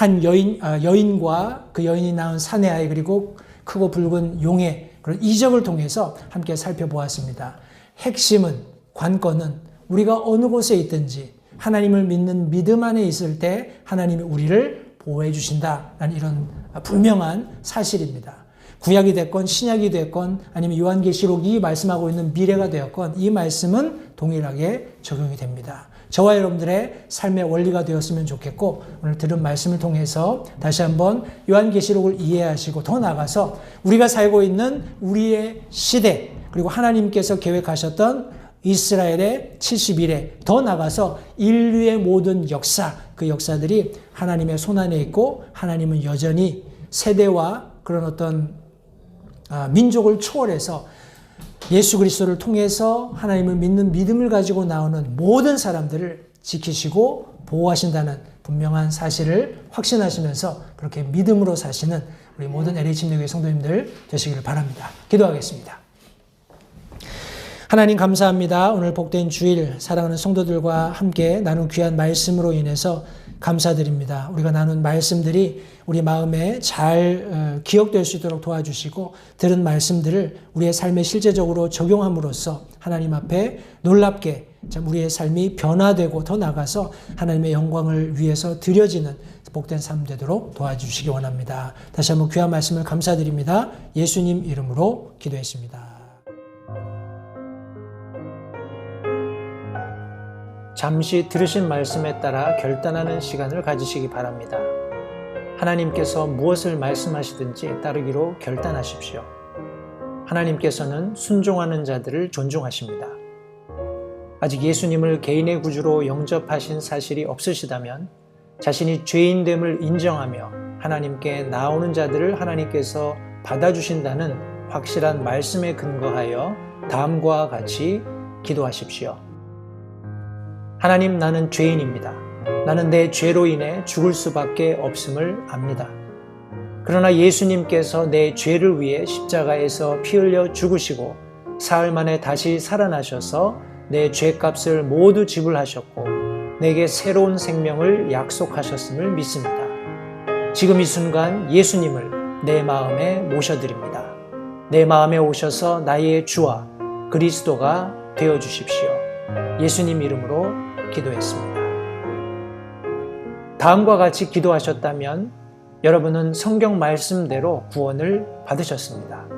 한 여인과 그 여인이 낳은 사내 아이 그리고 크고 붉은 용의 그런 이적을 통해서 함께 살펴보았습니다. 핵심은, 관건은 우리가 어느 곳에 있든지 하나님을 믿는 믿음 안에 있을 때 하나님이 우리를 보호해 주신다라는 이런 분명한 사실입니다. 구약이 됐건 신약이 됐건 아니면 요한계시록이 말씀하고 있는 미래가 되었건 이 말씀은 동일하게 적용이 됩니다. 저와 여러분들의 삶의 원리가 되었으면 좋겠고, 오늘 들은 말씀을 통해서 다시 한번 요한계시록을 이해하시고 더 나아가서 우리가 살고 있는 우리의 시대, 그리고 하나님께서 계획하셨던 이스라엘의 70일에 더 나아가서 인류의 모든 역사, 그 역사들이 하나님의 손안에 있고 하나님은 여전히 세대와 그런 어떤 민족을 초월해서 예수 그리스도를 통해서 하나님을 믿는 믿음을 가지고 나오는 모든 사람들을 지키시고 보호하신다는 분명한 사실을 확신하시면서 그렇게 믿음으로 사시는 우리 모든 LH팀교회 성도님들 되시기를 바랍니다. 기도하겠습니다. 하나님 감사합니다. 오늘 복된 주일 사랑하는 성도들과 함께 나눈 귀한 말씀으로 인해서 감사드립니다. 우리가 나눈 말씀들이 우리 마음에 잘 기억될 수 있도록 도와주시고 들은 말씀들을 우리의 삶에 실제적으로 적용함으로써 하나님 앞에 놀랍게 우리의 삶이 변화되고 더 나아가서 하나님의 영광을 위해서 드려지는 복된 삶 되도록 도와주시기 원합니다. 다시 한번 귀한 말씀을 감사드립니다. 예수님 이름으로 기도했습니다. 잠시 들으신 말씀에 따라 결단하는 시간을 가지시기 바랍니다. 하나님께서 무엇을 말씀하시든지 따르기로 결단하십시오. 하나님께서는 순종하는 자들을 존중하십니다. 아직 예수님을 개인의 구주로 영접하신 사실이 없으시다면 자신이 죄인됨을 인정하며 하나님께 나오는 자들을 하나님께서 받아주신다는 확실한 말씀에 근거하여 다음과 같이 기도하십시오. 하나님, 나는 죄인입니다. 나는 내 죄로 인해 죽을 수밖에 없음을 압니다. 그러나 예수님께서 내 죄를 위해 십자가에서 피 흘려 죽으시고 사흘 만에 다시 살아나셔서 내 죄값을 모두 지불하셨고 내게 새로운 생명을 약속하셨음을 믿습니다. 지금 이 순간 예수님을 내 마음에 모셔드립니다. 내 마음에 오셔서 나의 주와 그리스도가 되어주십시오. 예수님 이름으로 기도했습니다. 다음과 같이 기도하셨다면 여러분은 성경 말씀대로 구원을 받으셨습니다.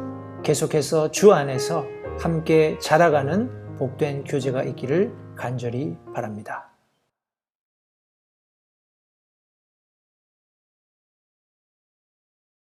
계속해서 주 안에서 함께 자라가는 복된 교제가 있기를 간절히 바랍니다.